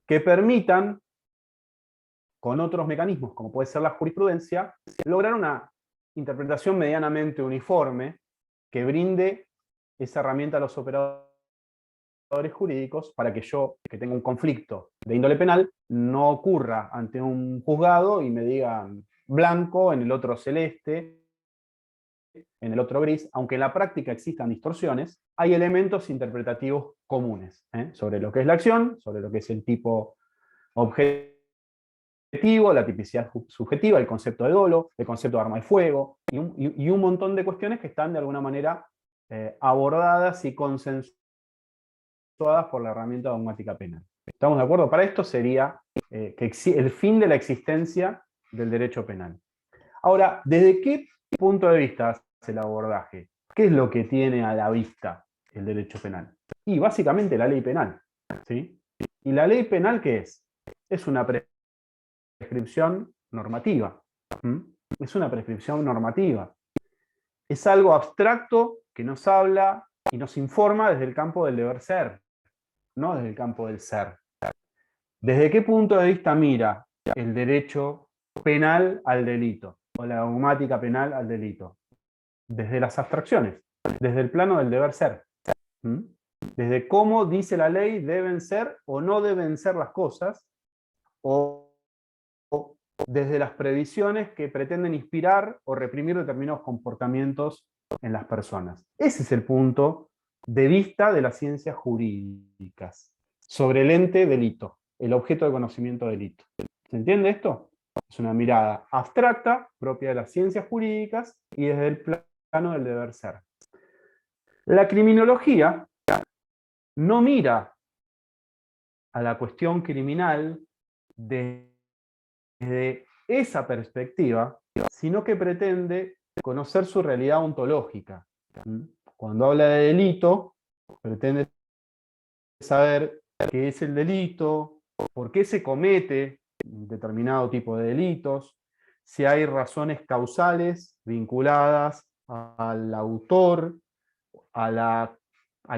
[SPEAKER 1] Que permitan, con otros mecanismos, como puede ser la jurisprudencia, lograr una interpretación medianamente uniforme que brinde esa herramienta a los operadores jurídicos para que yo, que tenga un conflicto de índole penal, no ocurra ante un juzgado y me digan blanco, en el otro celeste, en el otro gris, aunque en la práctica existan distorsiones, hay elementos interpretativos comunes sobre lo que es la acción, sobre lo que es el tipo objetivo, la tipicidad subjetiva, el concepto de dolo, el concepto de arma de fuego, y un montón de cuestiones que están de alguna manera abordadas y consensuadas por la herramienta dogmática penal. ¿Estamos de acuerdo? Para esto sería el fin de la existencia del derecho penal. Ahora, ¿desde qué punto de vista hace el abordaje? ¿Qué es lo que tiene a la vista el derecho penal? Y básicamente la ley penal, ¿sí? ¿Y la ley penal qué es? Es una prescripción normativa. Es una prescripción normativa. Es algo abstracto que nos habla y nos informa desde el campo del deber ser, no desde el campo del ser. ¿Desde qué punto de vista mira el derecho penal al delito, o la dogmática penal al delito? Desde las abstracciones, desde el plano del deber ser. Desde cómo dice la ley deben ser o no deben ser las cosas, o desde las previsiones que pretenden inspirar o reprimir determinados comportamientos en las personas. Ese es el punto de vista de las ciencias jurídicas sobre el ente delito, el objeto de conocimiento delito. ¿Se entiende esto? Es una mirada abstracta, propia de las ciencias jurídicas, y desde el plano del deber ser. La criminología no mira a la cuestión criminal desde esa perspectiva, sino que pretende conocer su realidad ontológica. Cuando habla de delito, pretende saber qué es el delito, por qué se comete un determinado tipo de delitos, si hay razones causales vinculadas al autor, al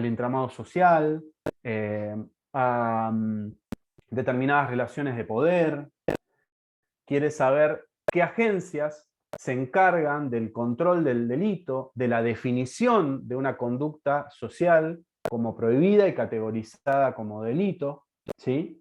[SPEAKER 1] entramado social, a determinadas relaciones de poder. Quiere saber qué agencias se encargan del control del delito, de la definición de una conducta social como prohibida y categorizada como delito, ¿sí?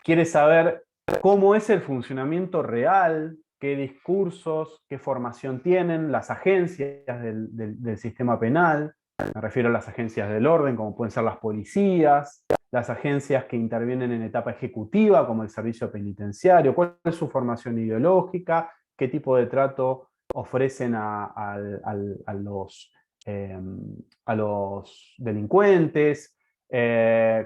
[SPEAKER 1] Quiere saber cómo es el funcionamiento real, qué discursos, qué formación tienen las agencias del sistema penal. Me refiero a las agencias del orden, como pueden ser las policías, las agencias que intervienen en etapa ejecutiva, como el servicio penitenciario, cuál es su formación ideológica, qué tipo de trato ofrecen a los delincuentes,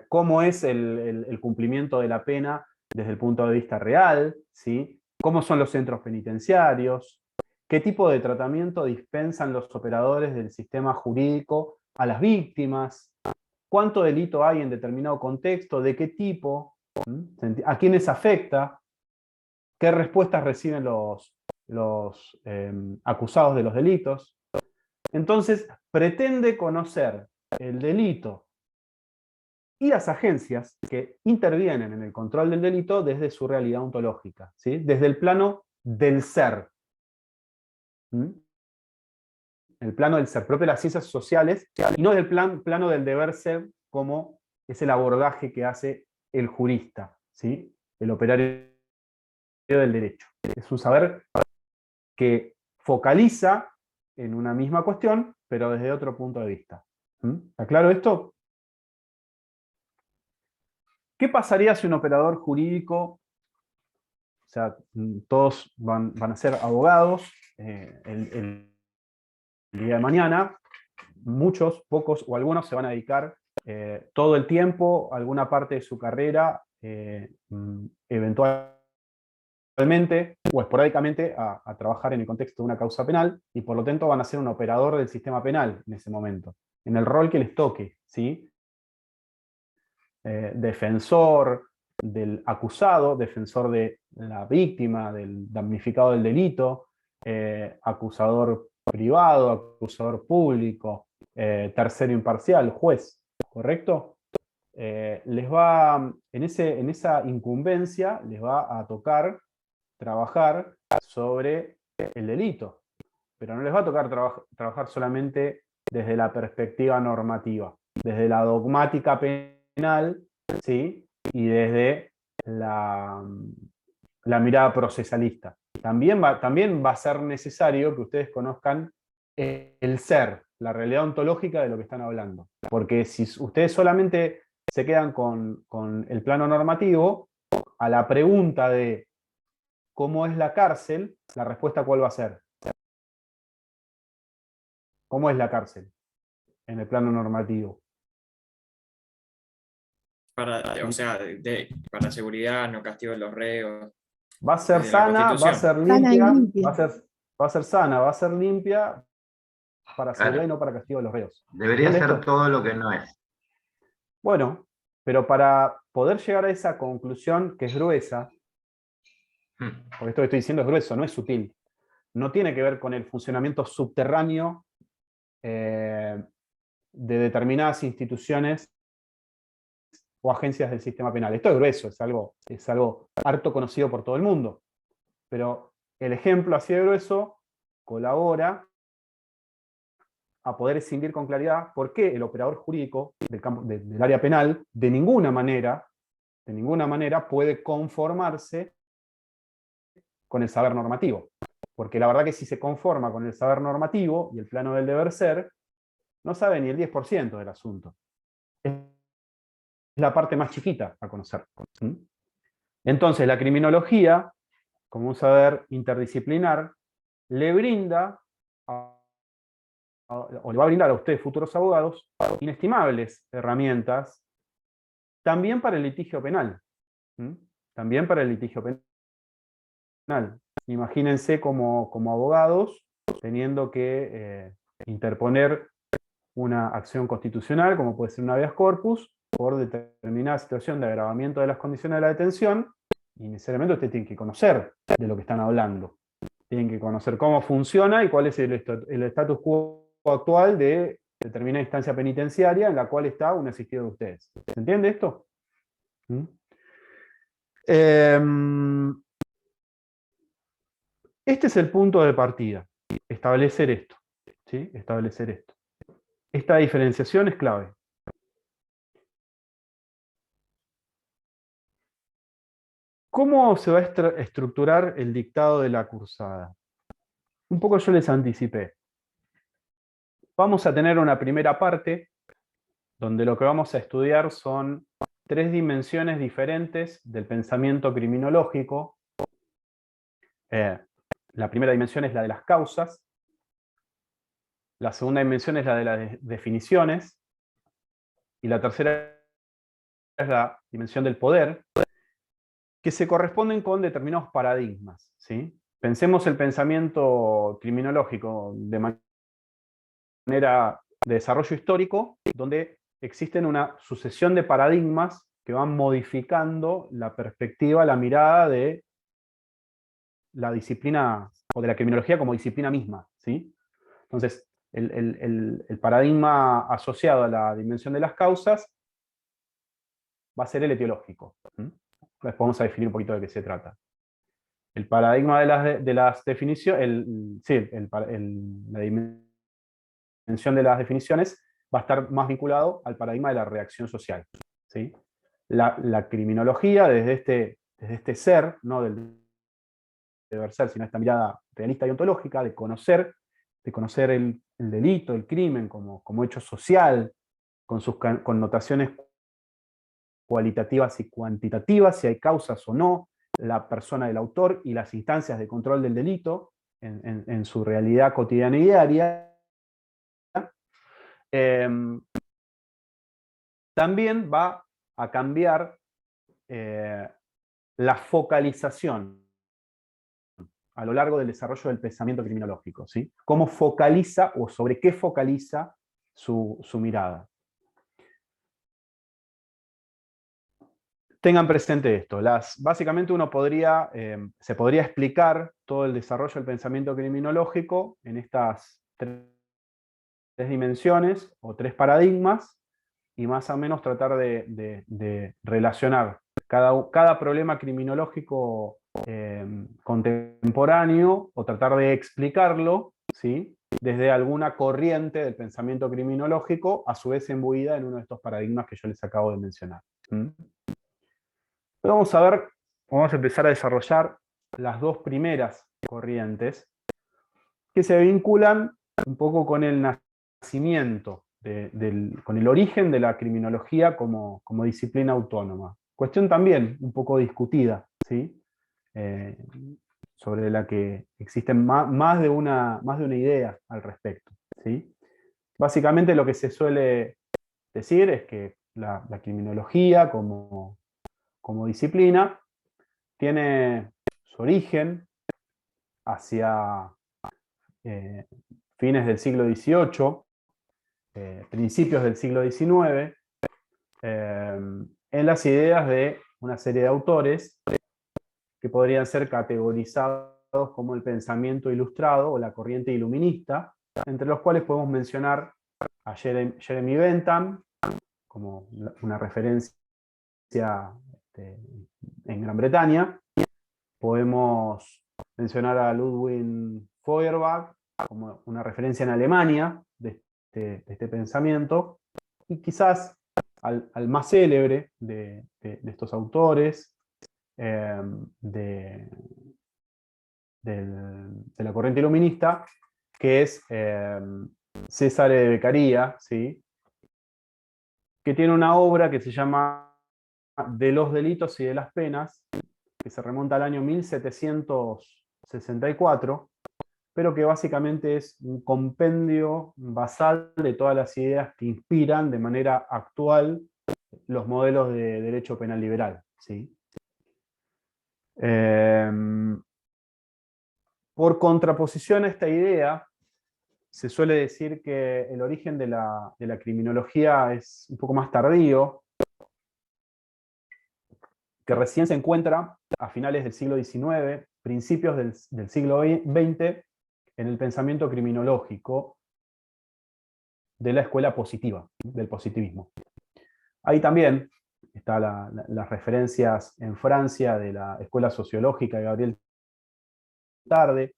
[SPEAKER 1] cómo es el cumplimiento de la pena desde el punto de vista real, ¿sí? Cómo son los centros penitenciarios, qué tipo de tratamiento dispensan los operadores del sistema jurídico a las víctimas, cuánto delito hay en determinado contexto, de qué tipo, a quiénes afecta, qué respuestas reciben los acusados de los delitos. Entonces, pretende conocer el delito y las agencias que intervienen en el control del delito desde su realidad ontológica, ¿sí? Desde el plano del ser. El plano del ser, propio de las ciencias sociales, y no del plano del deber ser, como es el abordaje que hace el jurista, ¿sí? El operario del derecho. Es un saber que focaliza en una misma cuestión, pero desde otro punto de vista. ¿Está claro esto? ¿Qué pasaría si un operador jurídico, o sea, todos van a ser abogados el día de mañana, muchos, pocos o algunos se van a dedicar todo el tiempo, alguna parte de su carrera, eventualmente o esporádicamente a trabajar en el contexto de una causa penal, y por lo tanto van a ser un operador del sistema penal en ese momento, en el rol que les toque, ¿sí? Defensor del acusado, defensor de la víctima, del damnificado del delito, acusador privado, acusador público, tercero imparcial, juez, ¿correcto? Les va, en esa incumbencia, les va a tocar trabajar sobre el delito, pero no les va a tocar trabajar solamente desde la perspectiva normativa, desde la dogmática penal, ¿sí? Y desde la mirada procesalista. También va a ser necesario que ustedes conozcan el ser, la realidad ontológica de lo que están hablando. Porque si ustedes solamente se quedan con el plano normativo, a la pregunta de cómo es la cárcel, la respuesta ¿cuál va a ser? ¿Cómo es la cárcel en el plano normativo?
[SPEAKER 5] O sea, para seguridad, no castigo de los reos.
[SPEAKER 1] Va a ser
[SPEAKER 5] Desde la
[SPEAKER 1] sana, va a
[SPEAKER 5] Constitución.
[SPEAKER 1] ser
[SPEAKER 7] Sana y
[SPEAKER 1] limpia,
[SPEAKER 7] limpia.
[SPEAKER 1] va a ser sana, va a ser limpia para seguridad y
[SPEAKER 3] Claro.
[SPEAKER 1] no para castigo de los reos.
[SPEAKER 3] Debería
[SPEAKER 1] ¿Entiende
[SPEAKER 3] ser
[SPEAKER 1] esto?
[SPEAKER 3] todo lo que no es.
[SPEAKER 1] Bueno, pero para poder llegar a esa conclusión que es gruesa, porque esto que estoy diciendo es grueso, no es sutil, no tiene que ver con el funcionamiento subterráneo de determinadas instituciones o agencias del sistema penal. Esto es grueso, es algo harto conocido por todo el mundo. Pero el ejemplo así de grueso colabora a poder escindir con claridad por qué el operador jurídico del área penal de ninguna manera puede conformarse con el saber normativo. Porque la verdad que si se conforma con el saber normativo y el plano del deber ser, no sabe ni el 10% del asunto. Es la parte más chiquita a conocer. Entonces, la criminología, como un saber interdisciplinar, le brinda, o le va a brindar a ustedes, futuros abogados, inestimables herramientas, también para el litigio penal. También para el litigio penal. Imagínense como abogados teniendo que interponer una acción constitucional, como puede ser un habeas corpus, por determinada situación de agravamiento de las condiciones de la detención, y necesariamente ustedes tienen que conocer de lo que están hablando. Tienen que conocer cómo funciona y cuál es el status quo actual de determinada instancia penitenciaria en la cual está un asistido de ustedes. ¿Se entiende esto? Este es el punto de partida. Establecer esto. ¿Sí? Establecer esto. Esta diferenciación es clave. ¿Cómo se va a estructurar el dictado de la cursada? Un poco yo les anticipé. Vamos a tener una primera parte donde lo que vamos a estudiar son 3 dimensiones diferentes del pensamiento criminológico. La primera dimensión es la de las causas. La segunda dimensión es la de las definiciones. Y la tercera es la dimensión del poder, que se corresponden con determinados paradigmas. ¿Sí? Pensemos el pensamiento criminológico de manera de desarrollo histórico, donde existen una sucesión de paradigmas que van modificando la perspectiva, la mirada de la disciplina, o de la criminología como disciplina misma. ¿Sí? Entonces, el paradigma asociado a la dimensión de las causas va a ser el etiológico. Después vamos a definir un poquito de qué se trata. El paradigma de las definiciones, la dimensión de las definiciones va a estar más vinculado al paradigma de la reacción social. ¿Sí? La criminología, desde este ser, no del deber ser, sino esta mirada realista y ontológica, de conocer el delito, el crimen como hecho social, con sus connotaciones cualitativas y cuantitativas, si hay causas o no, la persona del autor y las instancias de control del delito en su realidad cotidiana y diaria. También va a cambiar la focalización a lo largo del desarrollo del pensamiento criminológico. ¿Sí? Cómo focaliza o sobre qué focaliza su mirada. Tengan presente esto. Básicamente se podría explicar todo el desarrollo del pensamiento criminológico en estas 3 dimensiones o 3 paradigmas, y más o menos tratar de relacionar cada problema criminológico contemporáneo, o tratar de explicarlo, ¿sí? Desde alguna corriente del pensamiento criminológico, a su vez imbuida en uno de estos paradigmas que yo les acabo de mencionar. Vamos a empezar a desarrollar las 2 primeras corrientes que se vinculan un poco con el nacimiento, con el origen de la criminología como disciplina autónoma. Cuestión también un poco discutida, ¿sí? Sobre la que existen más de una idea al respecto, ¿sí? Básicamente lo que se suele decir es que la criminología como disciplina tiene su origen hacia fines del siglo XVIII, principios del siglo XIX, en las ideas de una serie de autores que podrían ser categorizados como el pensamiento ilustrado o la corriente iluminista, entre los cuales podemos mencionar a Jeremy Bentham como una referencia en Gran Bretaña. Podemos mencionar a Ludwig Feuerbach como una referencia en Alemania de este pensamiento, y quizás al más célebre de estos autores de la corriente iluminista, que es César de Beccaria, ¿sí? Que tiene una obra que se llama De los delitos y de las penas, que se remonta al año 1764, pero que básicamente es un compendio basal de todas las ideas que inspiran de manera actual los modelos de derecho penal liberal, ¿sí? Por contraposición a esta idea, se suele decir que el origen de la criminología es un poco más tardío, que recién se encuentra a finales del siglo XIX, principios del siglo XX, en el pensamiento criminológico de la escuela positiva, del positivismo. Ahí también están las referencias en Francia de la escuela sociológica de Gabriel Tarde,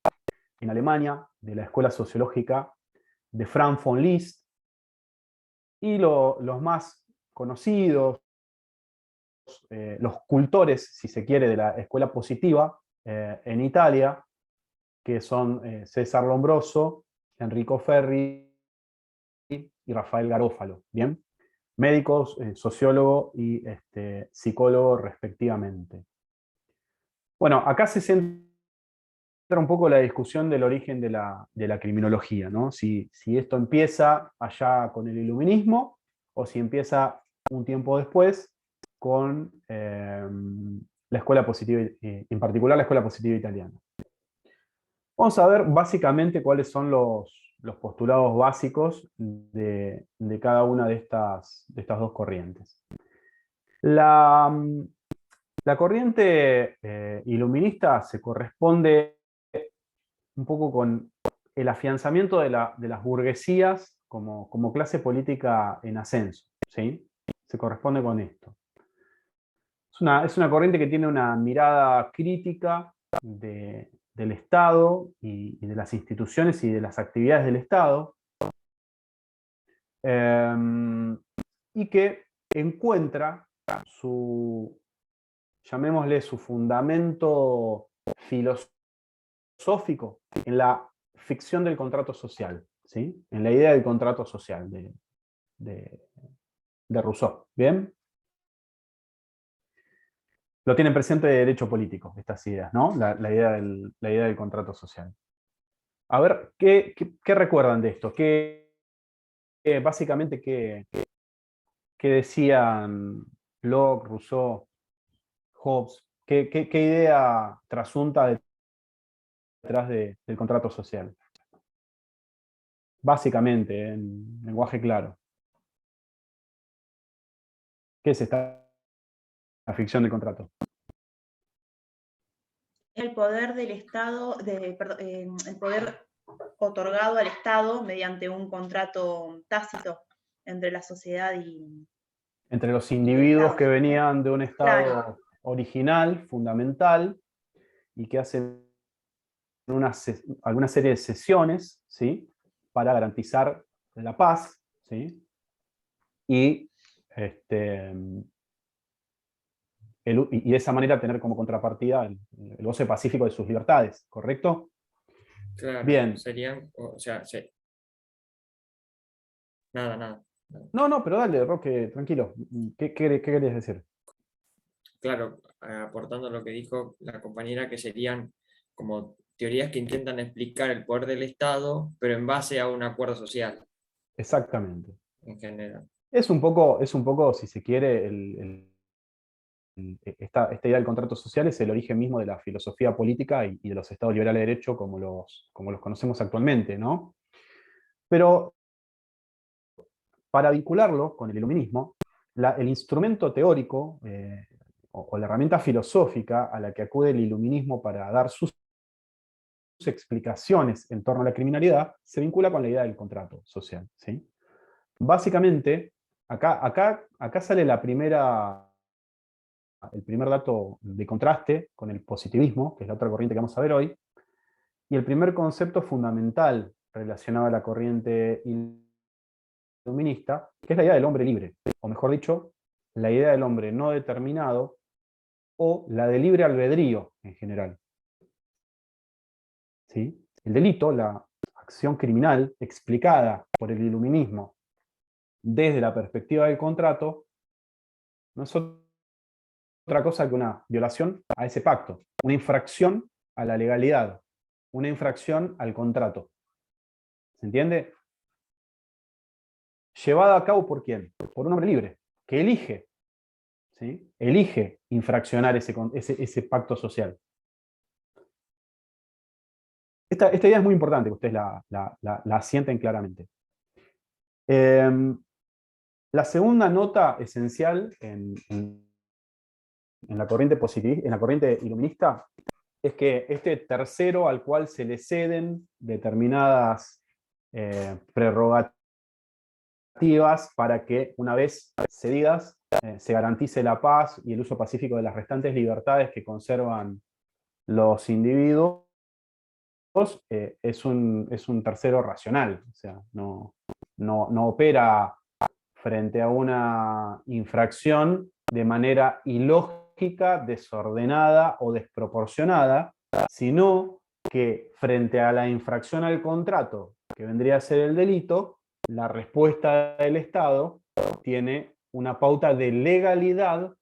[SPEAKER 1] en Alemania de la escuela sociológica de Frank von Liszt, y los más conocidos, los cultores, si se quiere, de la escuela positiva en Italia, que son César Lombroso, Enrico Ferri y Rafael Garófalo, ¿bien? Médicos, sociólogo y psicólogo respectivamente. Bueno, acá se centra un poco la discusión del origen de la criminología, ¿no? Si esto empieza allá con el iluminismo o si empieza un tiempo después con la escuela positiva, en particular la escuela positiva italiana. Vamos a ver básicamente cuáles son los postulados básicos de cada una de estas dos corrientes. La corriente iluminista se corresponde un poco con el afianzamiento de las burguesías como clase política en ascenso, ¿sí? Se corresponde con esto. Es una corriente que tiene una mirada crítica del Estado y de las instituciones y de las actividades del Estado, y que encuentra llamémosle su fundamento filosófico en la ficción del contrato social, ¿sí? En la idea del contrato social de Rousseau. ¿Bien? Lo tienen presente de derecho político, estas ideas, ¿no? La idea del contrato social. A ver, ¿qué recuerdan de esto? Básicamente, ¿qué decían Locke, Rousseau, Hobbes? ¿Qué idea trasunta detrás del contrato social? Básicamente, en lenguaje claro. ¿Qué es esta ficción del contrato?
[SPEAKER 7] El poder del Estado, el poder otorgado al Estado mediante un contrato tácito entre la sociedad y...
[SPEAKER 1] Entre los individuos que venían de un Estado
[SPEAKER 7] Claro.
[SPEAKER 1] original, fundamental, y que hacen alguna serie de sesiones, ¿sí? Para garantizar la paz, ¿sí? Y de esa manera tener como contrapartida el goce pacífico de sus libertades, ¿correcto?
[SPEAKER 5] Claro,
[SPEAKER 1] Bien.
[SPEAKER 5] serían, o sea, Nada, nada.
[SPEAKER 1] No, pero dale, Roque, tranquilo. ¿Qué querías decir?
[SPEAKER 5] Claro, aportando lo que dijo la compañera, que serían como teorías que intentan explicar el poder del Estado, pero en base a un acuerdo social
[SPEAKER 1] Exactamente.
[SPEAKER 5] en general.
[SPEAKER 1] Es un poco, si se quiere, esta idea del contrato social es el origen mismo de la filosofía política y de los estados liberales de derecho como los conocemos actualmente, ¿no? Pero para vincularlo con el iluminismo, el instrumento teórico o la herramienta filosófica a la que acude el iluminismo para dar sus explicaciones en torno a la criminalidad se vincula con la idea del contrato social, ¿sí? Básicamente, acá sale el primer dato de contraste con el positivismo, que es la otra corriente que vamos a ver hoy, y el primer concepto fundamental relacionado a la corriente iluminista, que es la idea del hombre libre, o mejor dicho, la idea del hombre no determinado o la de libre albedrío en general. ¿Sí? El delito, la acción criminal explicada por el iluminismo desde la perspectiva del contrato, no es otra cosa que una violación a ese pacto, una infracción a la legalidad, una infracción al contrato. ¿Se entiende? Llevada a cabo ¿por quién? Por un hombre libre, que elige, ¿sí? Elige infraccionar ese pacto social. Esta idea es muy importante que ustedes la asienten claramente. La segunda nota esencial en la corriente en la corriente iluminista es que este tercero al cual se le ceden determinadas prerrogativas para que, una vez cedidas, se garantice la paz y el uso pacífico de las restantes libertades que conservan los individuos, es un tercero racional, o sea, no opera frente a una infracción de manera ilógica, desordenada o desproporcionada, sino que frente a la infracción al contrato, que vendría a ser el delito, la respuesta del Estado tiene una pauta de legalidad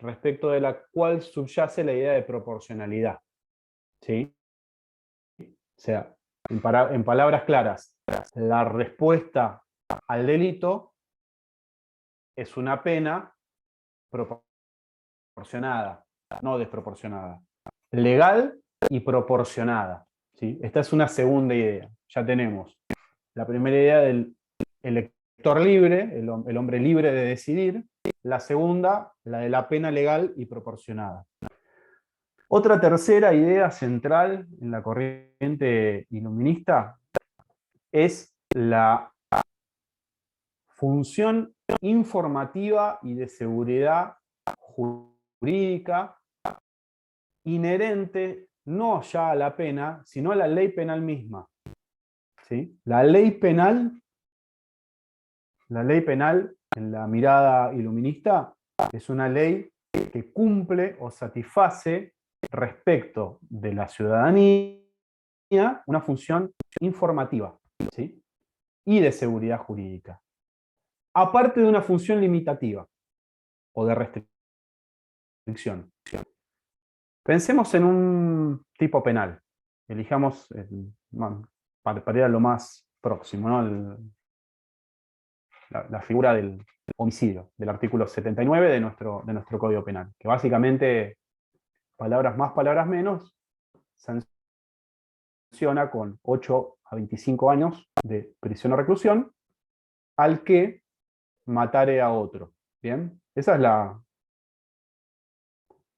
[SPEAKER 1] respecto de la cual subyace la idea de proporcionalidad. ¿Sí? O sea, en palabras claras, la respuesta al delito es una pena proporcionada, no desproporcionada. Legal y proporcionada. ¿Sí? Esta es una segunda idea. Ya tenemos la primera idea del elector libre, el hombre libre de decidir. La segunda, la de la pena legal y proporcionada. Otra tercera idea central en la corriente iluminista es la función informativa y de seguridad jurídica inherente no ya a la pena, sino a la ley penal misma. ¿Sí? La ley penal en la mirada iluminista es una ley que cumple o satisface respecto de la ciudadanía una función informativa, ¿sí? Y de seguridad jurídica. Aparte de una función limitativa o de restricción. Pensemos en un tipo penal. Elijamos, para ir a lo más próximo, ¿no? La figura del homicidio, del artículo 79 de nuestro Código Penal, que básicamente, palabras más, palabras menos, sanciona con 8 a 25 años de prisión o reclusión al que matare a otro. ¿Bien? Ese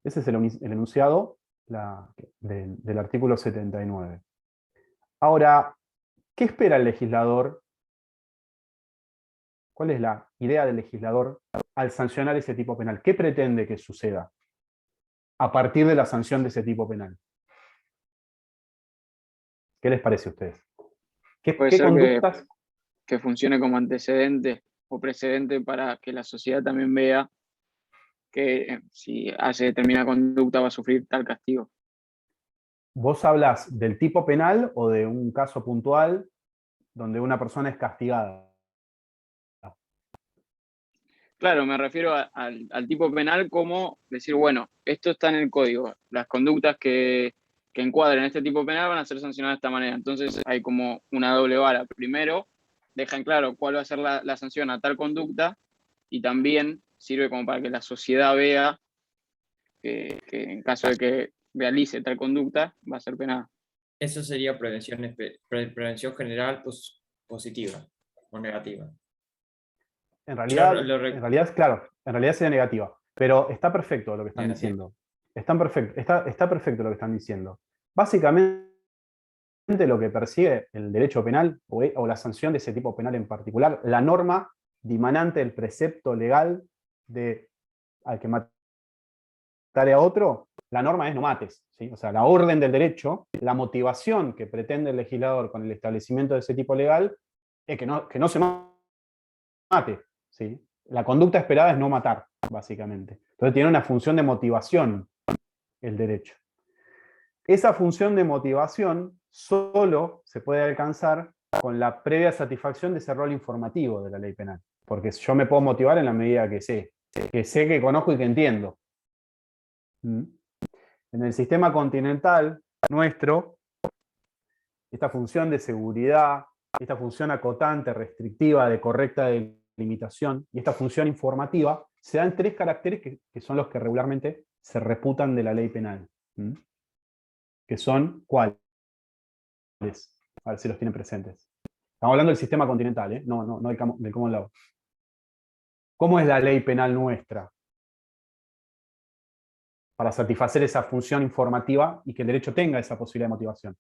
[SPEAKER 1] es el enunciado del artículo 79. Ahora, ¿qué espera el legislador? ¿Cuál es la idea del legislador al sancionar ese tipo penal? ¿Qué pretende que suceda a partir de la sanción de ese tipo penal? ¿Qué les parece a ustedes?
[SPEAKER 8] Puede
[SPEAKER 1] ¿Qué
[SPEAKER 8] ser
[SPEAKER 1] conductas?
[SPEAKER 8] que funcione como antecedente o precedente para que la sociedad también vea que si hace determinada conducta va a sufrir tal castigo.
[SPEAKER 1] ¿Vos hablas del tipo penal o de un caso puntual donde una persona es castigada?
[SPEAKER 8] Claro, me refiero al tipo penal como decir, bueno, esto está en el código, las conductas que encuadren este tipo penal van a ser sancionadas de esta manera. Entonces hay como una doble vara. Primero, dejan claro cuál va a ser la sanción a tal conducta y también sirve como para que la sociedad vea que en caso de que realice tal conducta va a ser penada.
[SPEAKER 5] Eso sería prevención general positiva o negativa.
[SPEAKER 1] En
[SPEAKER 5] Yo
[SPEAKER 1] realidad, en realidad, claro, en realidad sería negativa. Pero está perfecto lo que están
[SPEAKER 5] Negativa.
[SPEAKER 1] diciendo. Está perfecto lo que están diciendo. Básicamente lo que persigue el derecho penal o la sanción de ese tipo penal en particular, la norma dimanante del precepto legal de al que matare a otro, la norma es no mates, ¿sí? O sea, la orden del derecho, la motivación que pretende el legislador con el establecimiento de ese tipo legal es que no se mate, ¿sí? La conducta esperada es no matar, básicamente. Entonces tiene una función de motivación el derecho. Esa función de motivación solo se puede alcanzar con la previa satisfacción de ese rol informativo de la ley penal. Porque yo me puedo motivar en la medida que sé, que conozco y que entiendo. En el sistema continental nuestro, esta función de seguridad, esta función acotante, restrictiva, de correcta delimitación, y esta función informativa, se dan tres caracteres que son los que regularmente se reputan de la ley penal. Que son, ¿cuáles? A ver si los tienen presentes. Estamos hablando del sistema continental, ¿eh? No del common law. ¿Cómo es la ley penal nuestra? Para satisfacer esa función informativa y que el derecho tenga esa posibilidad de motivación.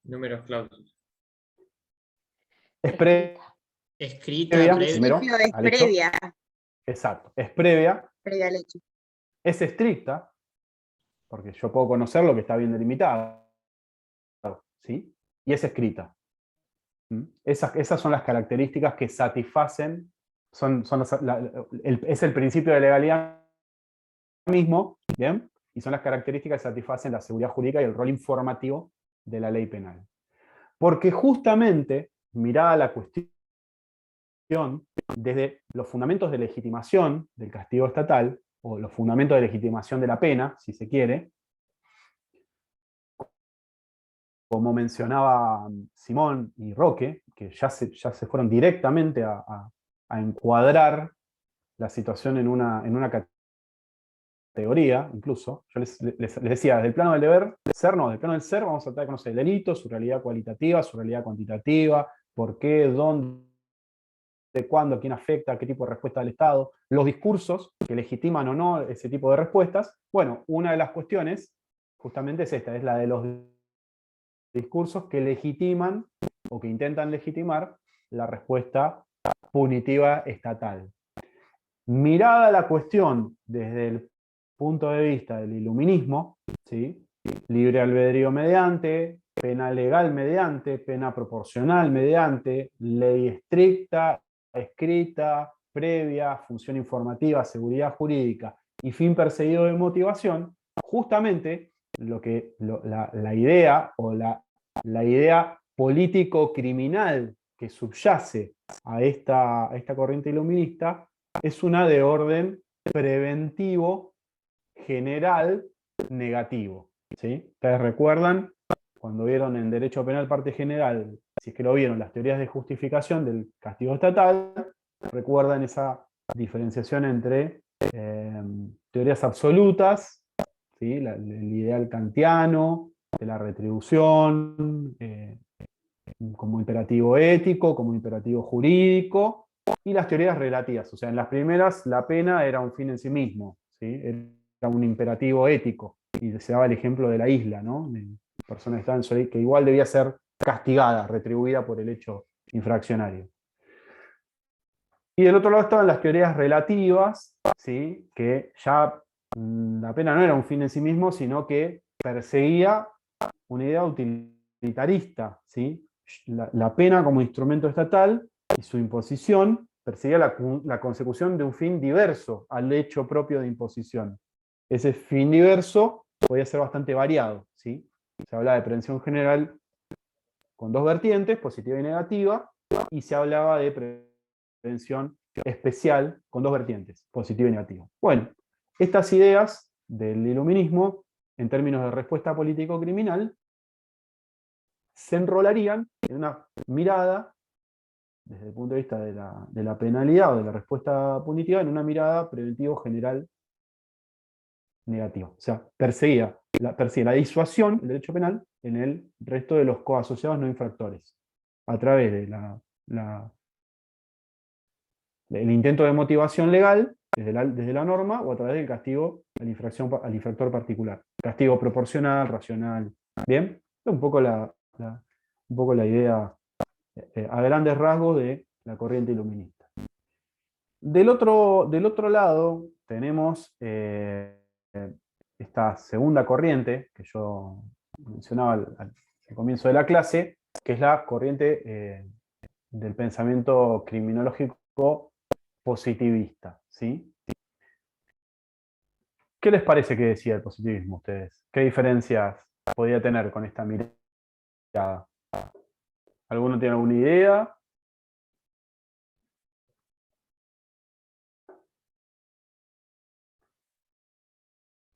[SPEAKER 5] Números clausos.
[SPEAKER 1] Es previa,
[SPEAKER 2] Escrita,
[SPEAKER 1] primero,
[SPEAKER 2] principio es
[SPEAKER 1] al hecho.
[SPEAKER 2] previa,
[SPEAKER 1] Exacto. Es previa,
[SPEAKER 2] previa al hecho.
[SPEAKER 1] es estricta, porque yo puedo conocer lo que está bien delimitado, ¿sí? Y es escrita. Esas son las características que satisfacen, es el principio de legalidad mismo, ¿bien? Y son las características que satisfacen la seguridad jurídica y el rol informativo de la ley penal. Porque justamente, mirada la cuestión, desde los fundamentos de legitimación del castigo estatal, o los fundamentos de legitimación de la pena, si se quiere, como mencionaba Simón y Roque, que ya se fueron directamente a encuadrar la situación en una categoría, incluso. Yo les decía, desde el plano del deber ser, no, desde el plano del ser vamos a tratar de conocer el delito, su realidad cualitativa, su realidad cuantitativa, por qué, dónde, cuándo, quién afecta, qué tipo de respuesta del Estado, los discursos que legitiman o no ese tipo de respuestas. Bueno, una de las cuestiones justamente es esta, es la de los discursos que legitiman o que intentan legitimar la respuesta punitiva estatal. Mirada la cuestión desde el punto de vista del iluminismo, ¿sí? Libre albedrío mediante, pena legal mediante, pena proporcional mediante, ley estricta, escrita, previa, función informativa, seguridad jurídica y fin perseguido de motivación, justamente la idea o la idea político-criminal que subyace a esta corriente iluminista es una de orden preventivo, general, negativo. ¿Sí? Ustedes recuerdan, cuando vieron en Derecho Penal parte general, si es que lo vieron, las teorías de justificación del castigo estatal, recuerdan esa diferenciación entre teorías absolutas, ¿sí? El ideal kantiano, de la retribución, como imperativo ético, como imperativo jurídico, y las teorías relativas. O sea, en las primeras la pena era un fin en sí mismo, ¿sí? Era un imperativo ético, y se daba el ejemplo de la isla, ¿no? De personas que estaban que igual debía ser castigada, retribuida por el hecho infraccionario. Y del otro lado estaban las teorías relativas, ¿sí? Que ya la pena no era un fin en sí mismo, sino que perseguía una idea utilitarista, ¿sí? La pena como instrumento estatal y su imposición perseguía la consecución de un fin diverso al hecho propio de imposición. Ese fin diverso podía ser bastante variado, ¿sí? Se habla de prevención general con dos vertientes, positiva y negativa, y se hablaba de prevención especial con dos vertientes, positiva y negativa. Bueno, estas ideas del iluminismo, en términos de respuesta político-criminal, se enrolarían en una mirada, desde el punto de vista de la penalidad o de la respuesta punitiva, en una mirada preventivo general negativa. O sea, persigue la disuasión, el derecho penal, en el resto de los coasociados no infractores, a través de del intento de motivación legal, desde la norma, o a través del castigo al infractor particular. Castigo proporcional, racional. ¿Bien? Es un poco la idea a grandes rasgos de la corriente iluminista. Del otro lado tenemos esta segunda corriente que yo mencionaba al comienzo de la clase, que es la corriente del pensamiento criminológico positivista, ¿sí? ¿Qué les parece que decía el positivismo a ustedes? ¿Qué diferencias podía tener con esta mirada? ¿Alguno tiene alguna idea?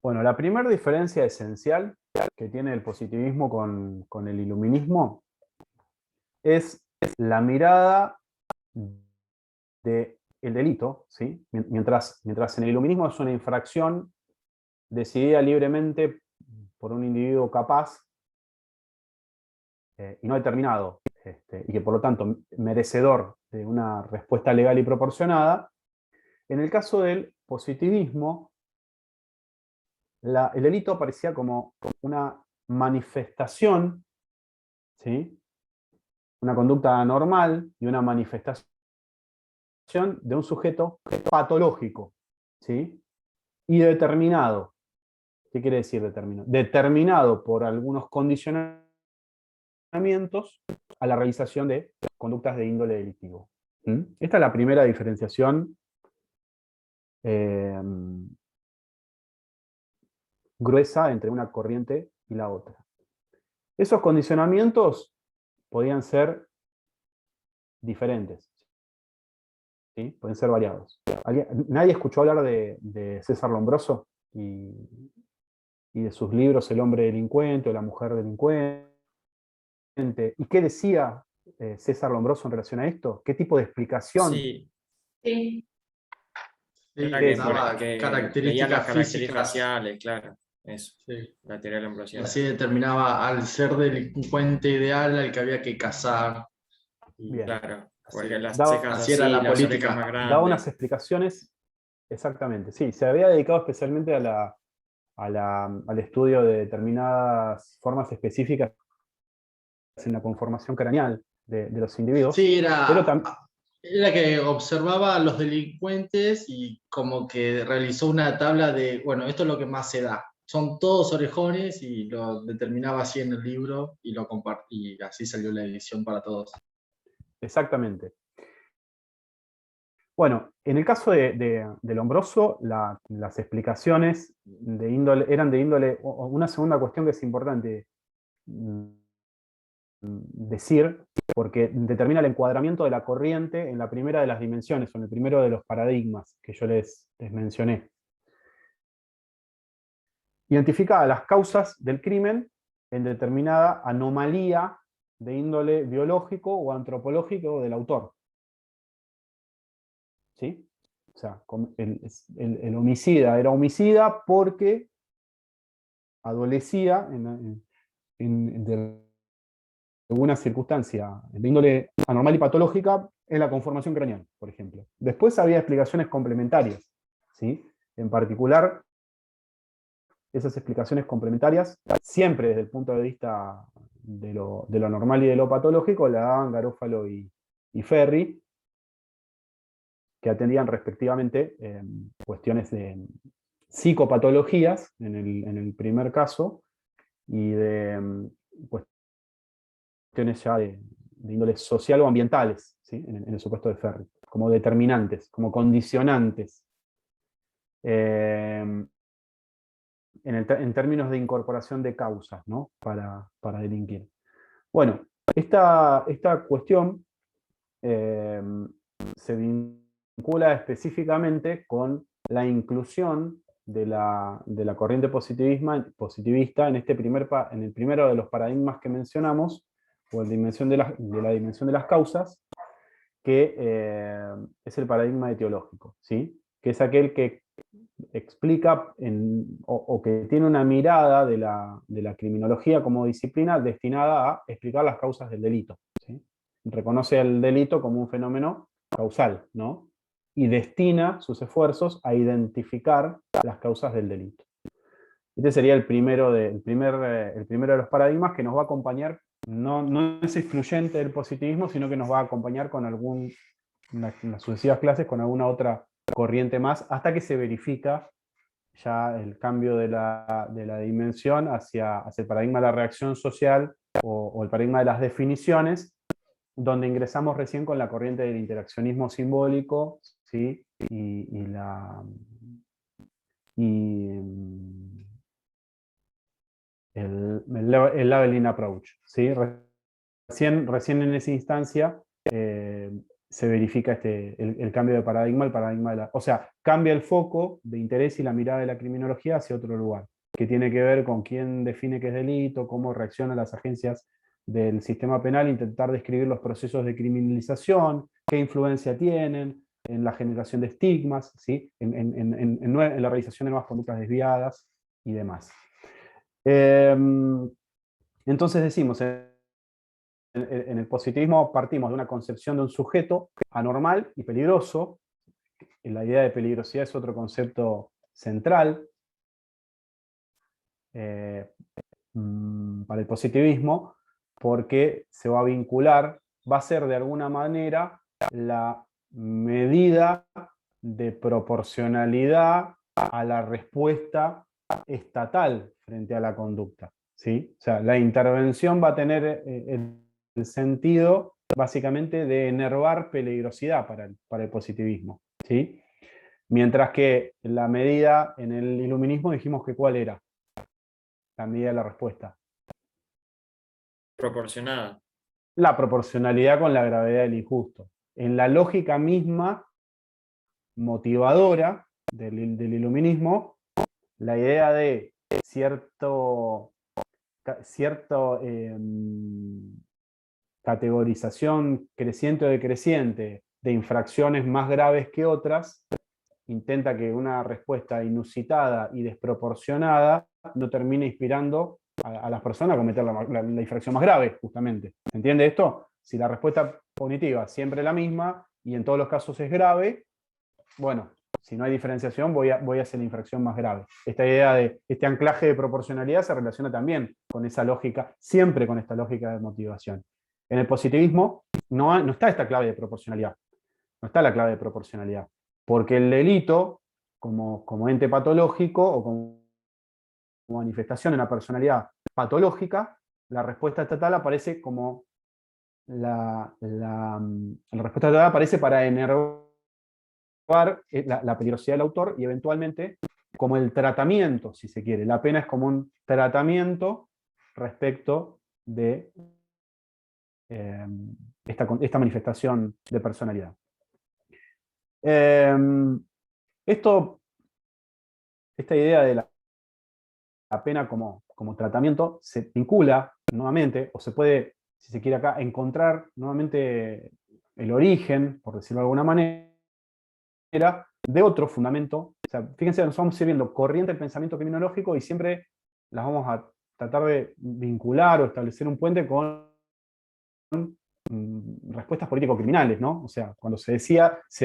[SPEAKER 1] Bueno, la primera diferencia esencial que tiene el positivismo con el iluminismo es la mirada del delito, ¿sí? Mientras en el iluminismo es una infracción decidida libremente por un individuo capaz y no determinado, y que por lo tanto merecedor de una respuesta legal y proporcionada. En el caso del positivismo, el delito aparecía como una manifestación, ¿sí? Una conducta anormal y una manifestación de un sujeto patológico, ¿sí? Y determinado. ¿Qué quiere decir determinado? Determinado por algunos condicionamientos a la realización de conductas de índole delictivo. Esta es la primera diferenciación gruesa entre una corriente y la otra. Esos condicionamientos podían ser diferentes, ¿sí? Pueden ser variados. ¿Nadie escuchó hablar de César Lombroso y de sus libros El hombre delincuente o La mujer delincuente? ¿Y qué decía César Lombroso en relación a esto? ¿Qué tipo de explicación?
[SPEAKER 5] Sí,
[SPEAKER 9] Sí.
[SPEAKER 5] era
[SPEAKER 1] Sí,
[SPEAKER 5] que,
[SPEAKER 1] daba
[SPEAKER 5] que leía
[SPEAKER 9] características
[SPEAKER 5] las características
[SPEAKER 9] físicas.
[SPEAKER 5] raciales, claro. Eso,
[SPEAKER 9] Sí.
[SPEAKER 5] la teoría de la
[SPEAKER 9] Y
[SPEAKER 5] ambrosiana.
[SPEAKER 9] así determinaba al ser delincuente ideal al que había que cazar. Y
[SPEAKER 1] Bien.
[SPEAKER 5] Claro,
[SPEAKER 9] así,
[SPEAKER 5] porque las
[SPEAKER 1] Daba-
[SPEAKER 5] cejas
[SPEAKER 9] así era
[SPEAKER 5] así,
[SPEAKER 9] la
[SPEAKER 5] las orejas
[SPEAKER 9] política.
[SPEAKER 5] más
[SPEAKER 1] Daba unas
[SPEAKER 5] grandes.
[SPEAKER 1] explicaciones, exactamente, sí, se había dedicado especialmente al estudio de determinadas formas específicas en la conformación craneal de los individuos,
[SPEAKER 9] Sí,
[SPEAKER 1] pero
[SPEAKER 9] era que observaba a los delincuentes y como que realizó una tabla de, bueno, esto es lo que más se da. Son todos orejones y lo determinaba así en el libro y lo compartí. Y así salió la edición para todos.
[SPEAKER 1] exactamente. Bueno, en el caso de Lombroso, las explicaciones eran de índole, una segunda cuestión que es importante decir, porque determina el encuadramiento de la corriente en la primera de las dimensiones, o en el primero de los paradigmas que yo les mencioné. Identificaba las causas del crimen en determinada anomalía de índole biológico o antropológico del autor. ¿Sí? O sea, el homicida era homicida porque adolecía de alguna circunstancia de índole anormal y patológica en la conformación craneal, por ejemplo. Después había explicaciones complementarias, ¿sí? En particular, esas explicaciones complementarias, siempre desde el punto de vista de lo anormal y de lo patológico, la daban Garofalo y Ferri, que atendían respectivamente cuestiones de psicopatologías en el primer caso y de cuestiones ya de índole social o ambientales, ¿sí? En el supuesto de Ferri, como determinantes, como condicionantes. En términos de incorporación de causas, ¿no? para delinquir. Bueno, esta cuestión se vincula específicamente con la inclusión de la corriente positivista en, en el primero de los paradigmas que mencionamos, o la dimensión de la dimensión de las causas, que es el paradigma etiológico, ¿sí? Que es aquel que explica o que tiene una mirada de la criminología como disciplina destinada a explicar las causas del delito, ¿sí? Reconoce el delito como un fenómeno causal, ¿no? Y destina sus esfuerzos a identificar las causas del delito. Este sería el primero de los paradigmas que nos va a acompañar, no es excluyente del positivismo, sino que nos va a acompañar con en las sucesivas clases con alguna otra corriente más, hasta que se verifica ya el cambio de la dimensión hacia el paradigma de la reacción social o el paradigma de las definiciones, donde ingresamos recién con la corriente del interaccionismo simbólico, ¿sí? El labeling approach, ¿sí? Recién en esa instancia se verifica el cambio de paradigma, o sea, cambia el foco de interés y la mirada de la criminología hacia otro lugar, que tiene que ver con quién define qué es delito, cómo reaccionan las agencias del sistema penal, intentar describir los procesos de criminalización, qué influencia tienen en la generación de estigmas, ¿sí? en la realización de nuevas conductas desviadas y demás. Entonces decimos, en el positivismo partimos de una concepción de un sujeto anormal y peligroso. La idea de peligrosidad es otro concepto central para el positivismo, porque se va a vincular, va a ser de alguna manera la medida de proporcionalidad a la respuesta estatal frente a la conducta, ¿sí? O sea, la intervención va a tener el sentido básicamente de enervar peligrosidad para el positivismo, ¿sí? Mientras que la medida en el iluminismo dijimos que ¿cuál era? La medida de la respuesta.
[SPEAKER 5] Proporcionada.
[SPEAKER 1] La proporcionalidad con la gravedad del injusto. En la lógica misma motivadora del iluminismo, la idea de categorización creciente o decreciente de infracciones más graves que otras, intenta que una respuesta inusitada y desproporcionada no termine inspirando a las personas a cometer la infracción más grave, justamente. ¿Se entiende esto? Si la respuesta punitiva siempre es la misma y en todos los casos es grave, bueno, si no hay diferenciación voy a hacer la infracción más grave. Esta idea de este anclaje de proporcionalidad se relaciona también con esa lógica, siempre con esta lógica de motivación. En el positivismo no está esta clave de proporcionalidad. No está la clave de proporcionalidad. Porque el delito, como ente patológico o como manifestación de una personalidad patológica, la respuesta estatal aparece como la respuesta estatal aparece para enervar la peligrosidad del autor y eventualmente como el tratamiento, si se quiere. La pena es como un tratamiento respecto de esta manifestación de personalidad. Esta idea de la pena como tratamiento se vincula nuevamente, o se puede, si se quiere acá, encontrar nuevamente el origen, por decirlo de alguna manera, de otro fundamento. O sea, fíjense, nos vamos sirviendo corriente del pensamiento criminológico y siempre las vamos a tratar de vincular o establecer un puente con respuestas político-criminales, ¿no? O sea, cuando se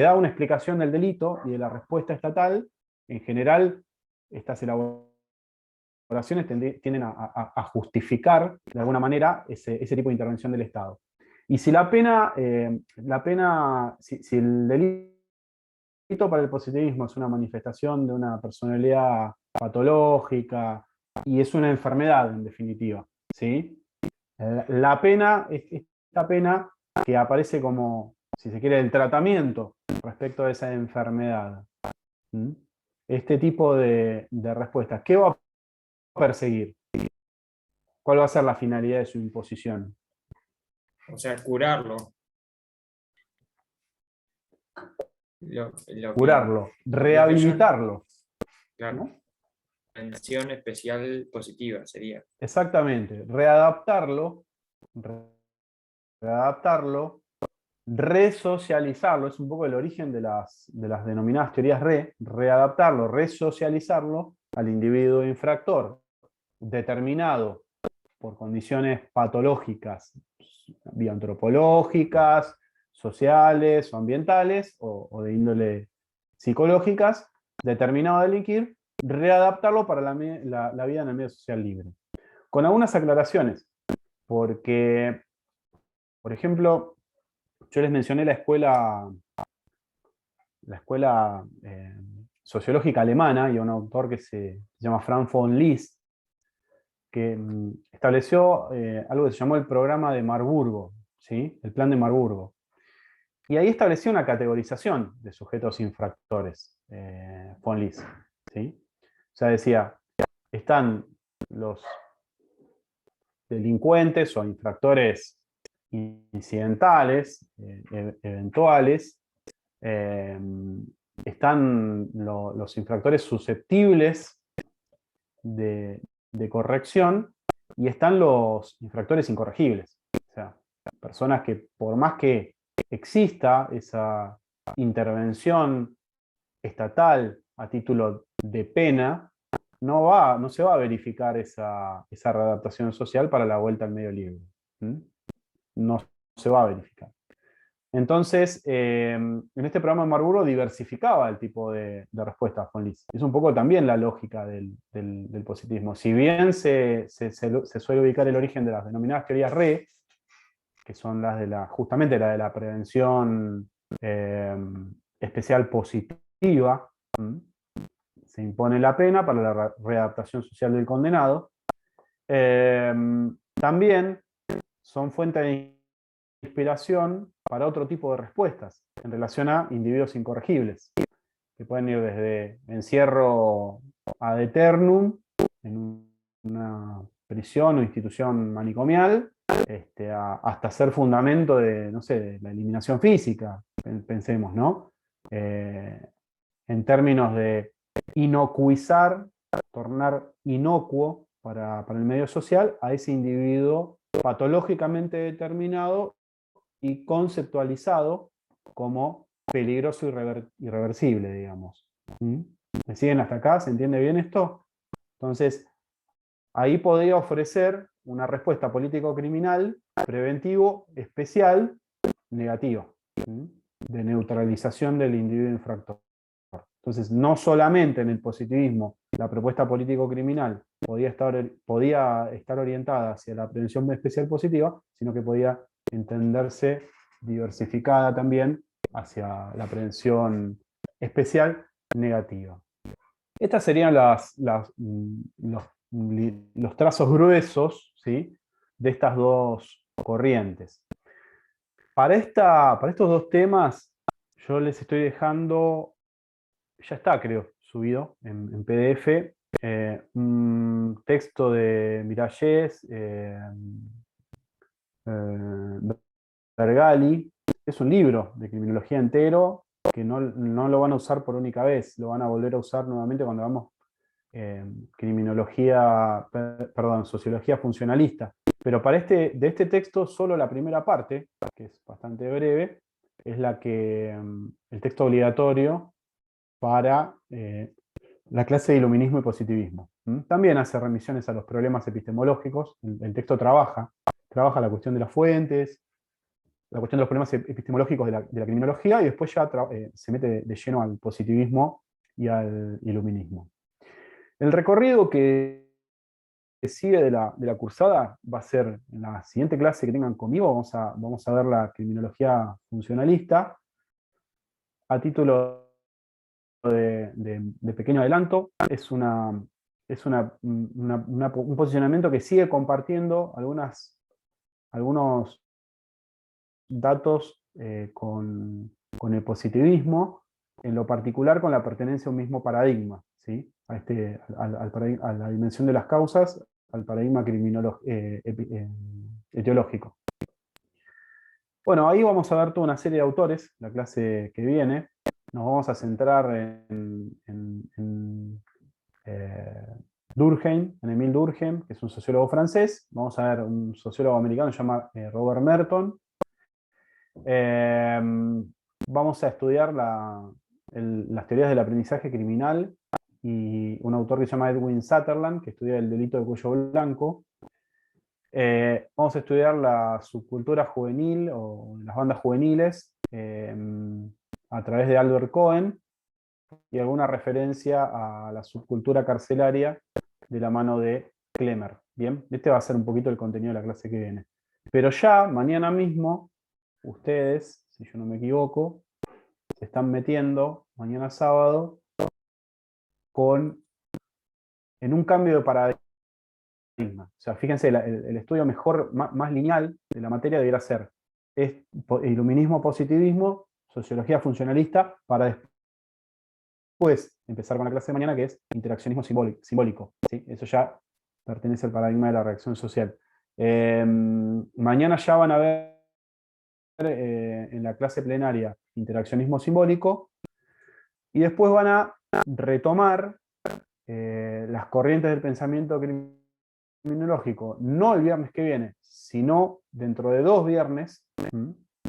[SPEAKER 1] da una explicación del delito y de la respuesta estatal, en general, estas elaboraciones tienden a justificar, de alguna manera, ese tipo de intervención del Estado. Y si si el delito para el positivismo es una manifestación de una personalidad patológica y es una enfermedad, en definitiva, ¿sí? La pena es esta pena que aparece como, si se quiere, el tratamiento respecto a esa enfermedad. Este tipo de respuestas, ¿qué va a perseguir? ¿Cuál va a ser la finalidad de su imposición?
[SPEAKER 5] O sea, curarlo. Lo que-
[SPEAKER 1] curarlo, rehabilitarlo.
[SPEAKER 5] Claro.
[SPEAKER 1] ¿no?
[SPEAKER 5] Atención especial positiva sería.
[SPEAKER 1] Exactamente, readaptarlo, resocializarlo, es un poco el origen de las denominadas teorías readaptarlo, resocializarlo al individuo infractor, determinado por condiciones patológicas, bioantropológicas, sociales o ambientales, o de índole psicológicas, determinado a delinquir, readaptarlo para la vida en el medio social libre. Con algunas aclaraciones, porque, por ejemplo, yo les mencioné la escuela sociológica alemana y a un autor que se llama Frank von Liszt, que estableció algo que se llamó el programa de Marburgo, ¿sí? El plan de Marburgo. Y ahí estableció una categorización de sujetos infractores, von Liszt, ¿sí? O sea, decía, están los delincuentes o infractores incidentales, eventuales, están los infractores susceptibles de corrección y están los infractores incorregibles. O sea, personas que por más que exista esa intervención estatal a título de pena, no se va a verificar esa readaptación social para la vuelta al medio libre. No se va a verificar. Entonces, en este programa de Marburgo diversificaba el tipo de respuestas von Liszt. Es un poco también la lógica del positivismo. Si bien se suele ubicar el origen de las denominadas teorías que son justamente la de la prevención especial positiva, se impone la pena para la readaptación social del condenado, también son fuente de inspiración para otro tipo de respuestas en relación a individuos incorregibles, que pueden ir desde encierro ad eternum en una prisión o institución manicomial, hasta ser fundamento de, no sé, de la eliminación física, pensemos, ¿no? En términos de inocuizar, tornar inocuo para el medio social a ese individuo patológicamente determinado y conceptualizado como peligroso irreversible, digamos. ¿Me siguen hasta acá? ¿Se entiende bien esto? Entonces, ahí podría ofrecer una respuesta político-criminal, preventivo, especial, negativo, de neutralización del individuo infractor. Entonces, no solamente en el positivismo la propuesta político-criminal podía estar orientada hacia la prevención especial positiva, sino que podía entenderse diversificada también hacia la prevención especial negativa. Estos serían los trazos gruesos, ¿sí?, de estas dos corrientes. Para estos dos temas, yo les estoy dejando, ya está, creo, subido en PDF, un texto de Miralles, Bergali. Es un libro de criminología entero que no lo van a usar por única vez, lo van a volver a usar nuevamente cuando hagamos sociología funcionalista. Pero para de este texto, solo la primera parte, que es bastante breve, es el texto obligatorio para la clase de iluminismo y positivismo. También hace remisiones a los problemas epistemológicos. El texto trabaja la cuestión de las fuentes, la cuestión de los problemas epistemológicos de la criminología, y después ya se mete de lleno al positivismo y al iluminismo. El recorrido que sigue de la cursada va a ser en la siguiente clase que tengan conmigo. Vamos a ver la criminología funcionalista a título de pequeño adelanto. Es un posicionamiento que sigue compartiendo algunos datos con el positivismo, en lo particular con la pertenencia a un mismo paradigma, ¿sí? A la dimensión de las causas, al paradigma etiológico. Bueno, ahí vamos a ver toda una serie de autores, la clase que viene. nos vamos a centrar Durkheim, en Émile Durkheim, que es un sociólogo francés. Vamos a ver un sociólogo americano que se llama Robert Merton. Vamos a estudiar las teorías del aprendizaje criminal y un autor que se llama Edwin Sutherland, que estudia el delito de cuello blanco. Vamos a estudiar la subcultura juvenil o las bandas juveniles a través de Albert Cohen y alguna referencia a la subcultura carcelaria de la mano de Klemmer. Bien, este va a ser un poquito el contenido de la clase que viene. Pero ya mañana mismo, ustedes, si yo no me equivoco, se están metiendo mañana sábado en un cambio de paradigma. O sea, fíjense, el estudio mejor, más lineal de la materia debería ser iluminismo, positivismo, sociología funcionalista, para después empezar con la clase de mañana, que es interaccionismo simbólico. ¿Sí? Eso ya pertenece al paradigma de la reacción social. Mañana ya van a ver en la clase plenaria interaccionismo simbólico, y después van a retomar las corrientes del pensamiento criminológico, no el viernes que viene, sino dentro de 2 viernes,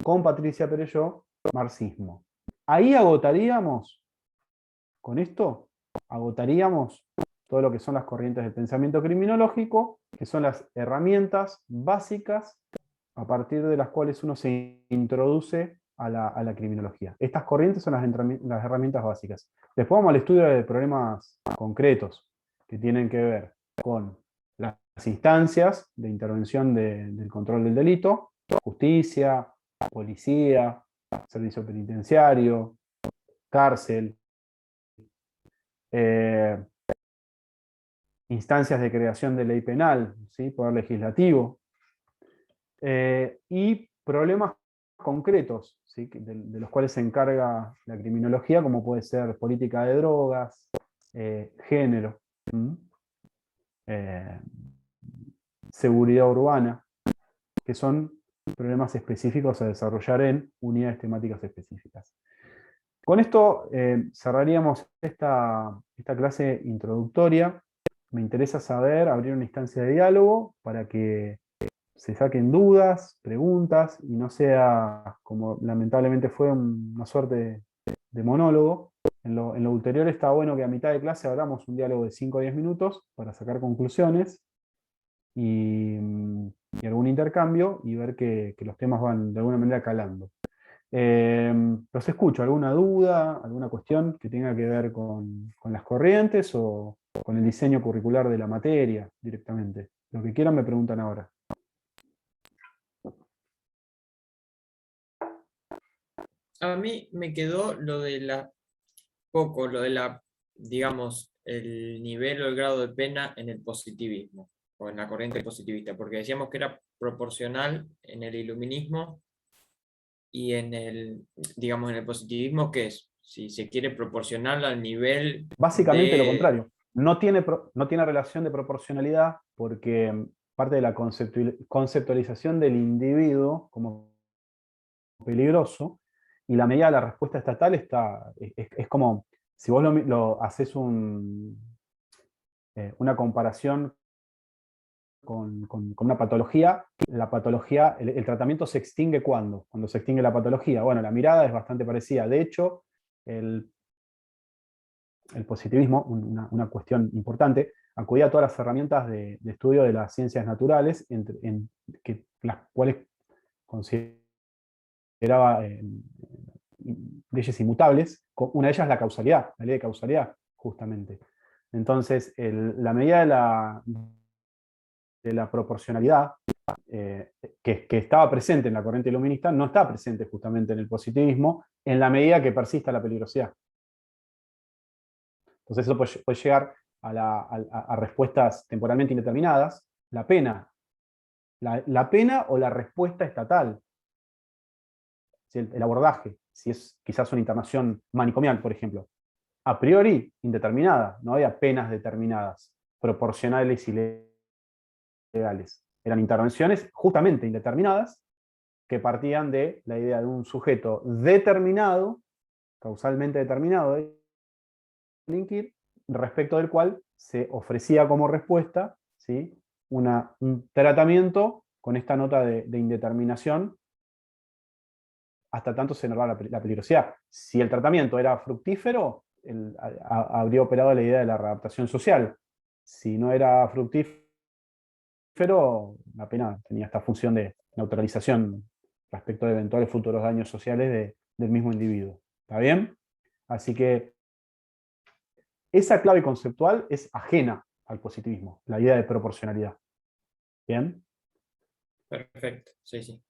[SPEAKER 1] con Patricia Perelló, marxismo. Ahí agotaríamos, con esto, agotaríamos todo lo que son las corrientes del pensamiento criminológico, que son las herramientas básicas a partir de las cuales uno se introduce a la criminología. Estas corrientes son las herramientas básicas. Después vamos al estudio de problemas concretos que tienen que ver con las instancias de intervención del control del delito, justicia, policía, servicio penitenciario, cárcel, instancias de creación de ley penal, ¿sí? Poder legislativo, y problemas concretos, ¿sí? de los cuales se encarga la criminología, como puede ser política de drogas, género, seguridad urbana, que son problemas específicos a desarrollar en unidades temáticas específicas. Con esto cerraríamos esta clase introductoria. Me interesa saber, abrir una instancia de diálogo para que se saquen dudas, preguntas, y no sea, como lamentablemente fue, una suerte de monólogo. En lo ulterior está bueno que a mitad de clase abramos un diálogo de 5 o 10 minutos para sacar conclusiones y algún intercambio y ver que los temas van de alguna manera calando. Los escucho, ¿alguna duda, alguna cuestión que tenga que ver con las corrientes o con el diseño curricular de la materia directamente? Lo que quieran me preguntan ahora.
[SPEAKER 5] A mí me quedó lo de digamos, el nivel o el grado de pena en el positivismo, o en la corriente positivista, porque decíamos que era proporcional en el iluminismo y digamos, en el positivismo, ¿qué es? Si se quiere proporcional al nivel
[SPEAKER 1] Básicamente lo contrario. No tiene relación de proporcionalidad porque parte de la conceptualización del individuo como peligroso, y la medida de la respuesta estatal es como, si vos lo haces una comparación con una patología, la patología, el tratamiento se extingue cuando se extingue la patología. Bueno, la mirada es bastante parecida. De hecho, el positivismo, una cuestión importante, acudía a todas las herramientas de estudio de las ciencias naturales, las cuales consideraba leyes inmutables. Una de ellas la causalidad, la ley de causalidad, justamente. Entonces, la medida de la proporcionalidad que estaba presente en la corriente iluminista no está presente justamente en el positivismo en la medida que persista la peligrosidad. Entonces eso puede llegar a respuestas temporalmente indeterminadas. La pena o la respuesta estatal, el abordaje, si es quizás una internación manicomial, por ejemplo, a priori indeterminada, no había penas determinadas, proporcionales y legales. Eran intervenciones justamente indeterminadas que partían de la idea de un sujeto determinado causalmente determinado de delinquir, respecto del cual se ofrecía como respuesta, ¿sí?, un tratamiento con esta nota de indeterminación, hasta tanto se narraba la peligrosidad. Si el tratamiento era fructífero, habría operado la idea de la readaptación social. Si no era fructífero, la pena tenía esta función de neutralización respecto de eventuales futuros daños sociales del mismo individuo. ¿Está bien? Así que esa clave conceptual es ajena al positivismo, la idea de proporcionalidad. ¿Bien?
[SPEAKER 5] Perfecto, sí, sí.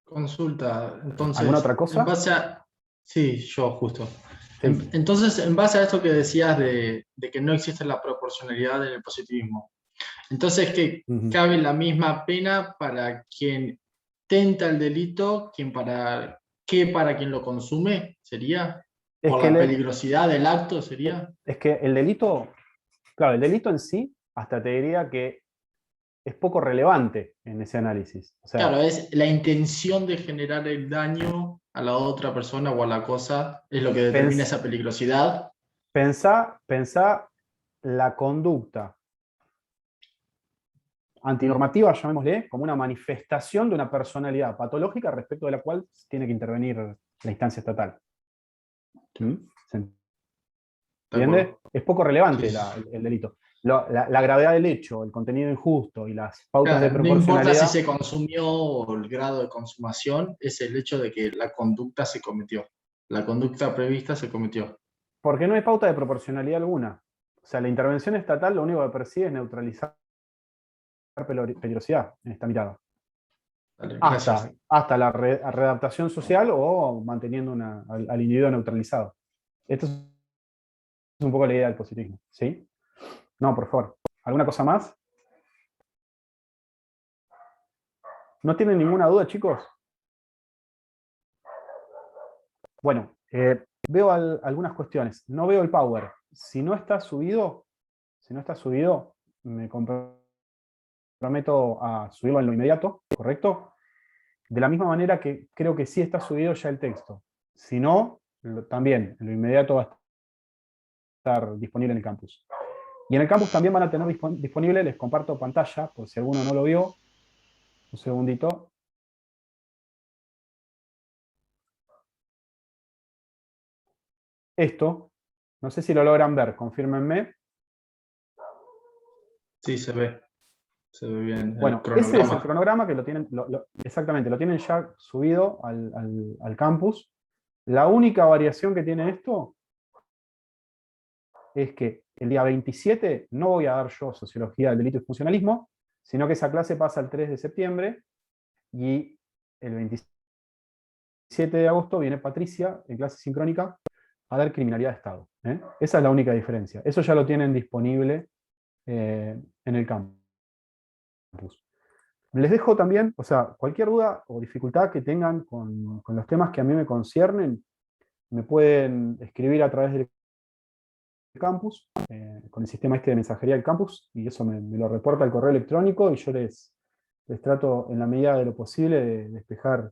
[SPEAKER 9] Consulta, entonces,
[SPEAKER 1] ¿Alguna otra cosa?
[SPEAKER 9] en base a... Sí, yo justo.
[SPEAKER 1] Sí.
[SPEAKER 9] Entonces, en base a esto que decías de que no existe la proporcionalidad en el positivismo, entonces que cabe la misma pena para quien tenta el delito que para quien lo consume, ¿sería?
[SPEAKER 1] Es
[SPEAKER 9] ¿Por
[SPEAKER 1] que
[SPEAKER 9] la peligrosidad del acto sería?
[SPEAKER 1] Es que el delito, claro, el delito en sí, hasta te diría que es poco relevante en ese análisis. O sea,
[SPEAKER 9] Claro, es la intención de generar el daño a la otra persona o a la cosa, es lo que determina esa peligrosidad.
[SPEAKER 1] Pensá la conducta antinormativa, llamémosle, como una manifestación de una personalidad patológica respecto de la cual tiene que intervenir la instancia estatal. ¿Se entiende? Es poco relevante el delito. La gravedad del hecho, el contenido injusto y las pautas de
[SPEAKER 9] Claro, no importa
[SPEAKER 1] proporcionalidad.
[SPEAKER 9] si se consumió o el grado de consumación, es el hecho de que la conducta se cometió. La conducta prevista se cometió.
[SPEAKER 1] Porque no hay pauta de proporcionalidad alguna. O sea, la intervención estatal lo único que persigue es neutralizar peligrosidad en esta mirada.
[SPEAKER 9] Vale, gracias.
[SPEAKER 1] Hasta la readaptación social o manteniendo al individuo neutralizado. Esto es un poco la idea del positivismo. ¿Sí? No, por favor. ¿Alguna cosa más? ¿No tienen ninguna duda, chicos? Bueno, veo algunas cuestiones. No veo el power. Si no está subido, me comprometo a subirlo en lo inmediato, ¿correcto? De la misma manera que creo que sí está subido ya el texto. Si no, también en lo inmediato va a estar disponible en el campus. Y en el campus también van a tener disponible, les comparto pantalla, por si alguno no lo vio. Un segundito. Esto, no sé si lo logran ver, confírmenme.
[SPEAKER 9] Sí, se ve. Se ve bien.
[SPEAKER 1] Bueno, ese es el cronograma que lo tienen, exactamente, lo tienen ya subido al campus. La única variación que tiene esto es que el día 27 no voy a dar yo Sociología del Delito y Funcionalismo, sino que esa clase pasa el 3 de septiembre y el 27 de agosto viene Patricia en clase sincrónica a dar Criminalidad de Estado. Esa es la única diferencia. Eso ya lo tienen disponible en el campus. Les dejo también, o sea, cualquier duda o dificultad que tengan con los temas que a mí me conciernen, me pueden escribir a través del campus, con el sistema este de mensajería del campus, y eso me lo reporta el correo electrónico, y yo les trato en la medida de lo posible de despejar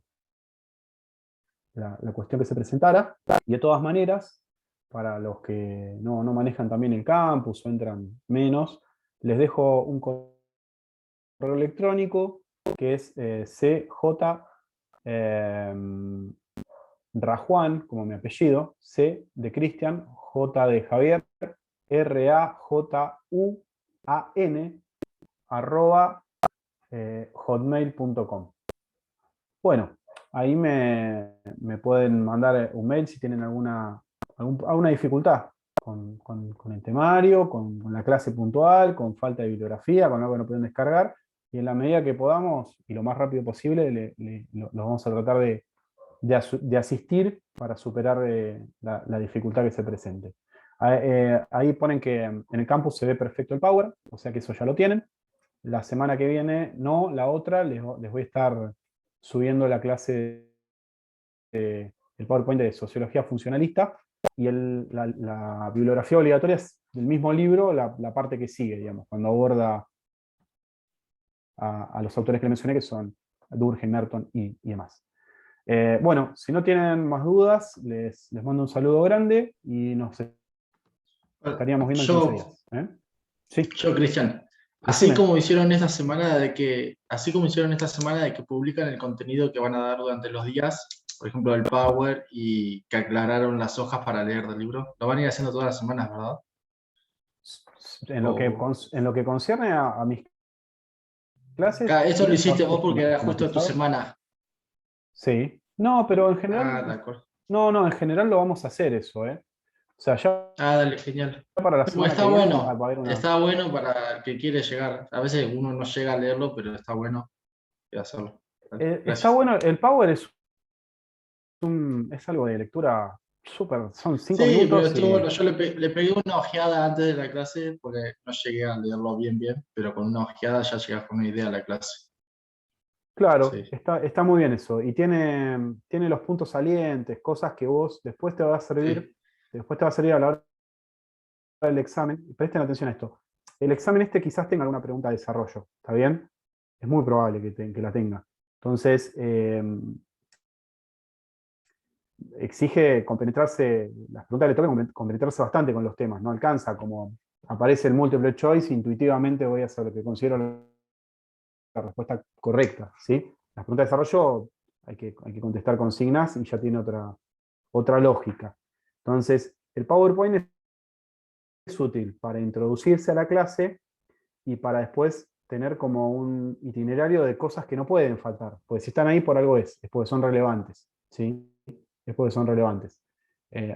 [SPEAKER 1] la cuestión que se presentara. Y de todas maneras, para los que no manejan también el campus o entran menos, les dejo un correo electrónico que es CJ Rajuan, como mi apellido, C de Cristian, J de Javier, RAJUAN, @hotmail.com. Bueno, ahí me pueden mandar un mail si tienen alguna dificultad con el temario, con la clase puntual, con falta de bibliografía, con algo que no pueden descargar, y en la medida que podamos, y lo más rápido posible, los vamos a tratar de asistir para superar la dificultad que se presente. Ahí ponen que en el campus se ve perfecto el Power, o sea que eso ya lo tienen. La semana que viene no, la otra les voy a estar subiendo la clase el PowerPoint de Sociología Funcionalista, y la bibliografía obligatoria es del mismo libro, la parte que sigue, digamos, cuando aborda a los autores que le mencioné, que son Durkheim, Merton y demás. Bueno, si no tienen más dudas, les mando un saludo grande y nos estaríamos viendo en 15 días. Sí.
[SPEAKER 9] Yo, Cristian,
[SPEAKER 1] Decime.
[SPEAKER 9] así como hicieron esta semana de que publican el contenido que van a dar durante los días, por ejemplo, el Power, y que aclararon las hojas para leer del libro, lo van a ir haciendo todas las semanas, ¿verdad?
[SPEAKER 1] En lo que concierne a mis clases.
[SPEAKER 9] Eso lo hiciste vos
[SPEAKER 1] trabajo
[SPEAKER 9] porque era justo tu
[SPEAKER 1] automatizado.
[SPEAKER 9] semana.
[SPEAKER 1] Sí. No, pero en general.
[SPEAKER 9] De acuerdo.
[SPEAKER 1] No, en general lo vamos a hacer eso, O sea, ya
[SPEAKER 9] Dale, genial.
[SPEAKER 1] para la semana
[SPEAKER 9] Está
[SPEAKER 1] que viene
[SPEAKER 9] bueno,
[SPEAKER 1] va a haber una.
[SPEAKER 9] está bueno para el que quiere llegar. A veces uno no llega a leerlo, pero está bueno hacerlo.
[SPEAKER 1] Está
[SPEAKER 9] Gracias.
[SPEAKER 1] bueno, el Power es algo de lectura súper, son 5
[SPEAKER 9] Sí, pero
[SPEAKER 1] minutos.
[SPEAKER 9] estuvo bueno. Yo le pegué una ojeada antes de la clase porque no llegué a leerlo bien, pero con una ojeada ya llegas con una idea a la clase.
[SPEAKER 1] Claro,
[SPEAKER 9] Sí.
[SPEAKER 1] está muy bien eso. Y tiene los puntos salientes, cosas que vos después te va a servir, después te va a servir a la hora del examen. Presten atención a esto. El examen quizás tenga alguna pregunta de desarrollo, ¿está bien? Es muy probable que la tenga. Entonces, exige compenetrarse, las preguntas le tocan compenetrarse bastante con los temas, no alcanza, como aparece el multiple choice, intuitivamente voy a hacer lo que considero la respuesta correcta, ¿sí? Las preguntas de desarrollo hay que contestar consignas y ya tiene otra lógica. Entonces, el PowerPoint es útil para introducirse a la clase y para después tener como un itinerario de cosas que no pueden faltar, porque si están ahí por algo es porque son relevantes, ¿sí? Es porque son relevantes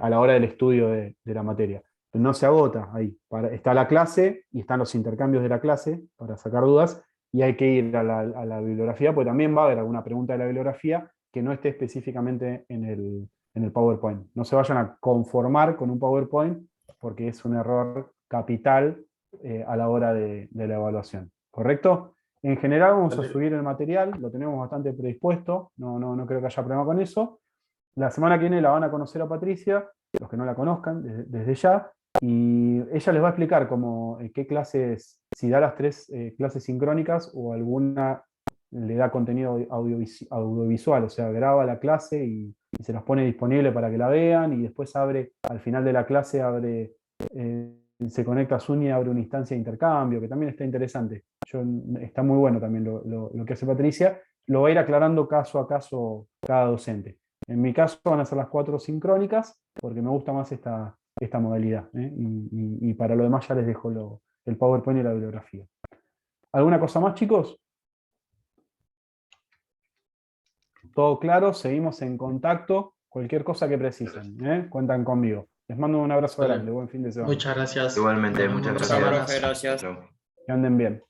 [SPEAKER 1] a la hora del estudio de la materia. Pero no se agota ahí. Está la clase y están los intercambios de la clase para sacar dudas y hay que ir a la bibliografía, porque también va a haber alguna pregunta de la bibliografía que no esté específicamente en el PowerPoint. No se vayan a conformar con un PowerPoint porque es un error capital a la hora de la evaluación. ¿Correcto? En general vamos a subir el material, lo tenemos bastante predispuesto, no creo que haya problema con eso. La semana que viene la van a conocer a Patricia, los que no la conozcan desde ya, y ella les va a explicar qué clases, si da las 3 clases sincrónicas o alguna le da contenido audiovisual, o sea, graba la clase y se las pone disponible para que la vean, y después al final de la clase se conecta a Zoom y abre una instancia de intercambio, que también está interesante. Está muy bueno también lo que hace Patricia. Lo va a ir aclarando caso a caso cada docente. En mi caso van a ser las 4 sincrónicas, porque me gusta más esta modalidad. Y para lo demás ya les dejo el PowerPoint y la bibliografía. ¿Alguna cosa más, chicos? Todo claro, seguimos en contacto. Cualquier cosa que precisen, cuentan conmigo. Les mando un abrazo grande, buen fin de semana.
[SPEAKER 9] Muchas gracias.
[SPEAKER 3] Igualmente, muchas
[SPEAKER 9] Nos vemos.
[SPEAKER 3] gracias.
[SPEAKER 5] Profe, gracias.
[SPEAKER 3] Chau.
[SPEAKER 1] Que anden bien.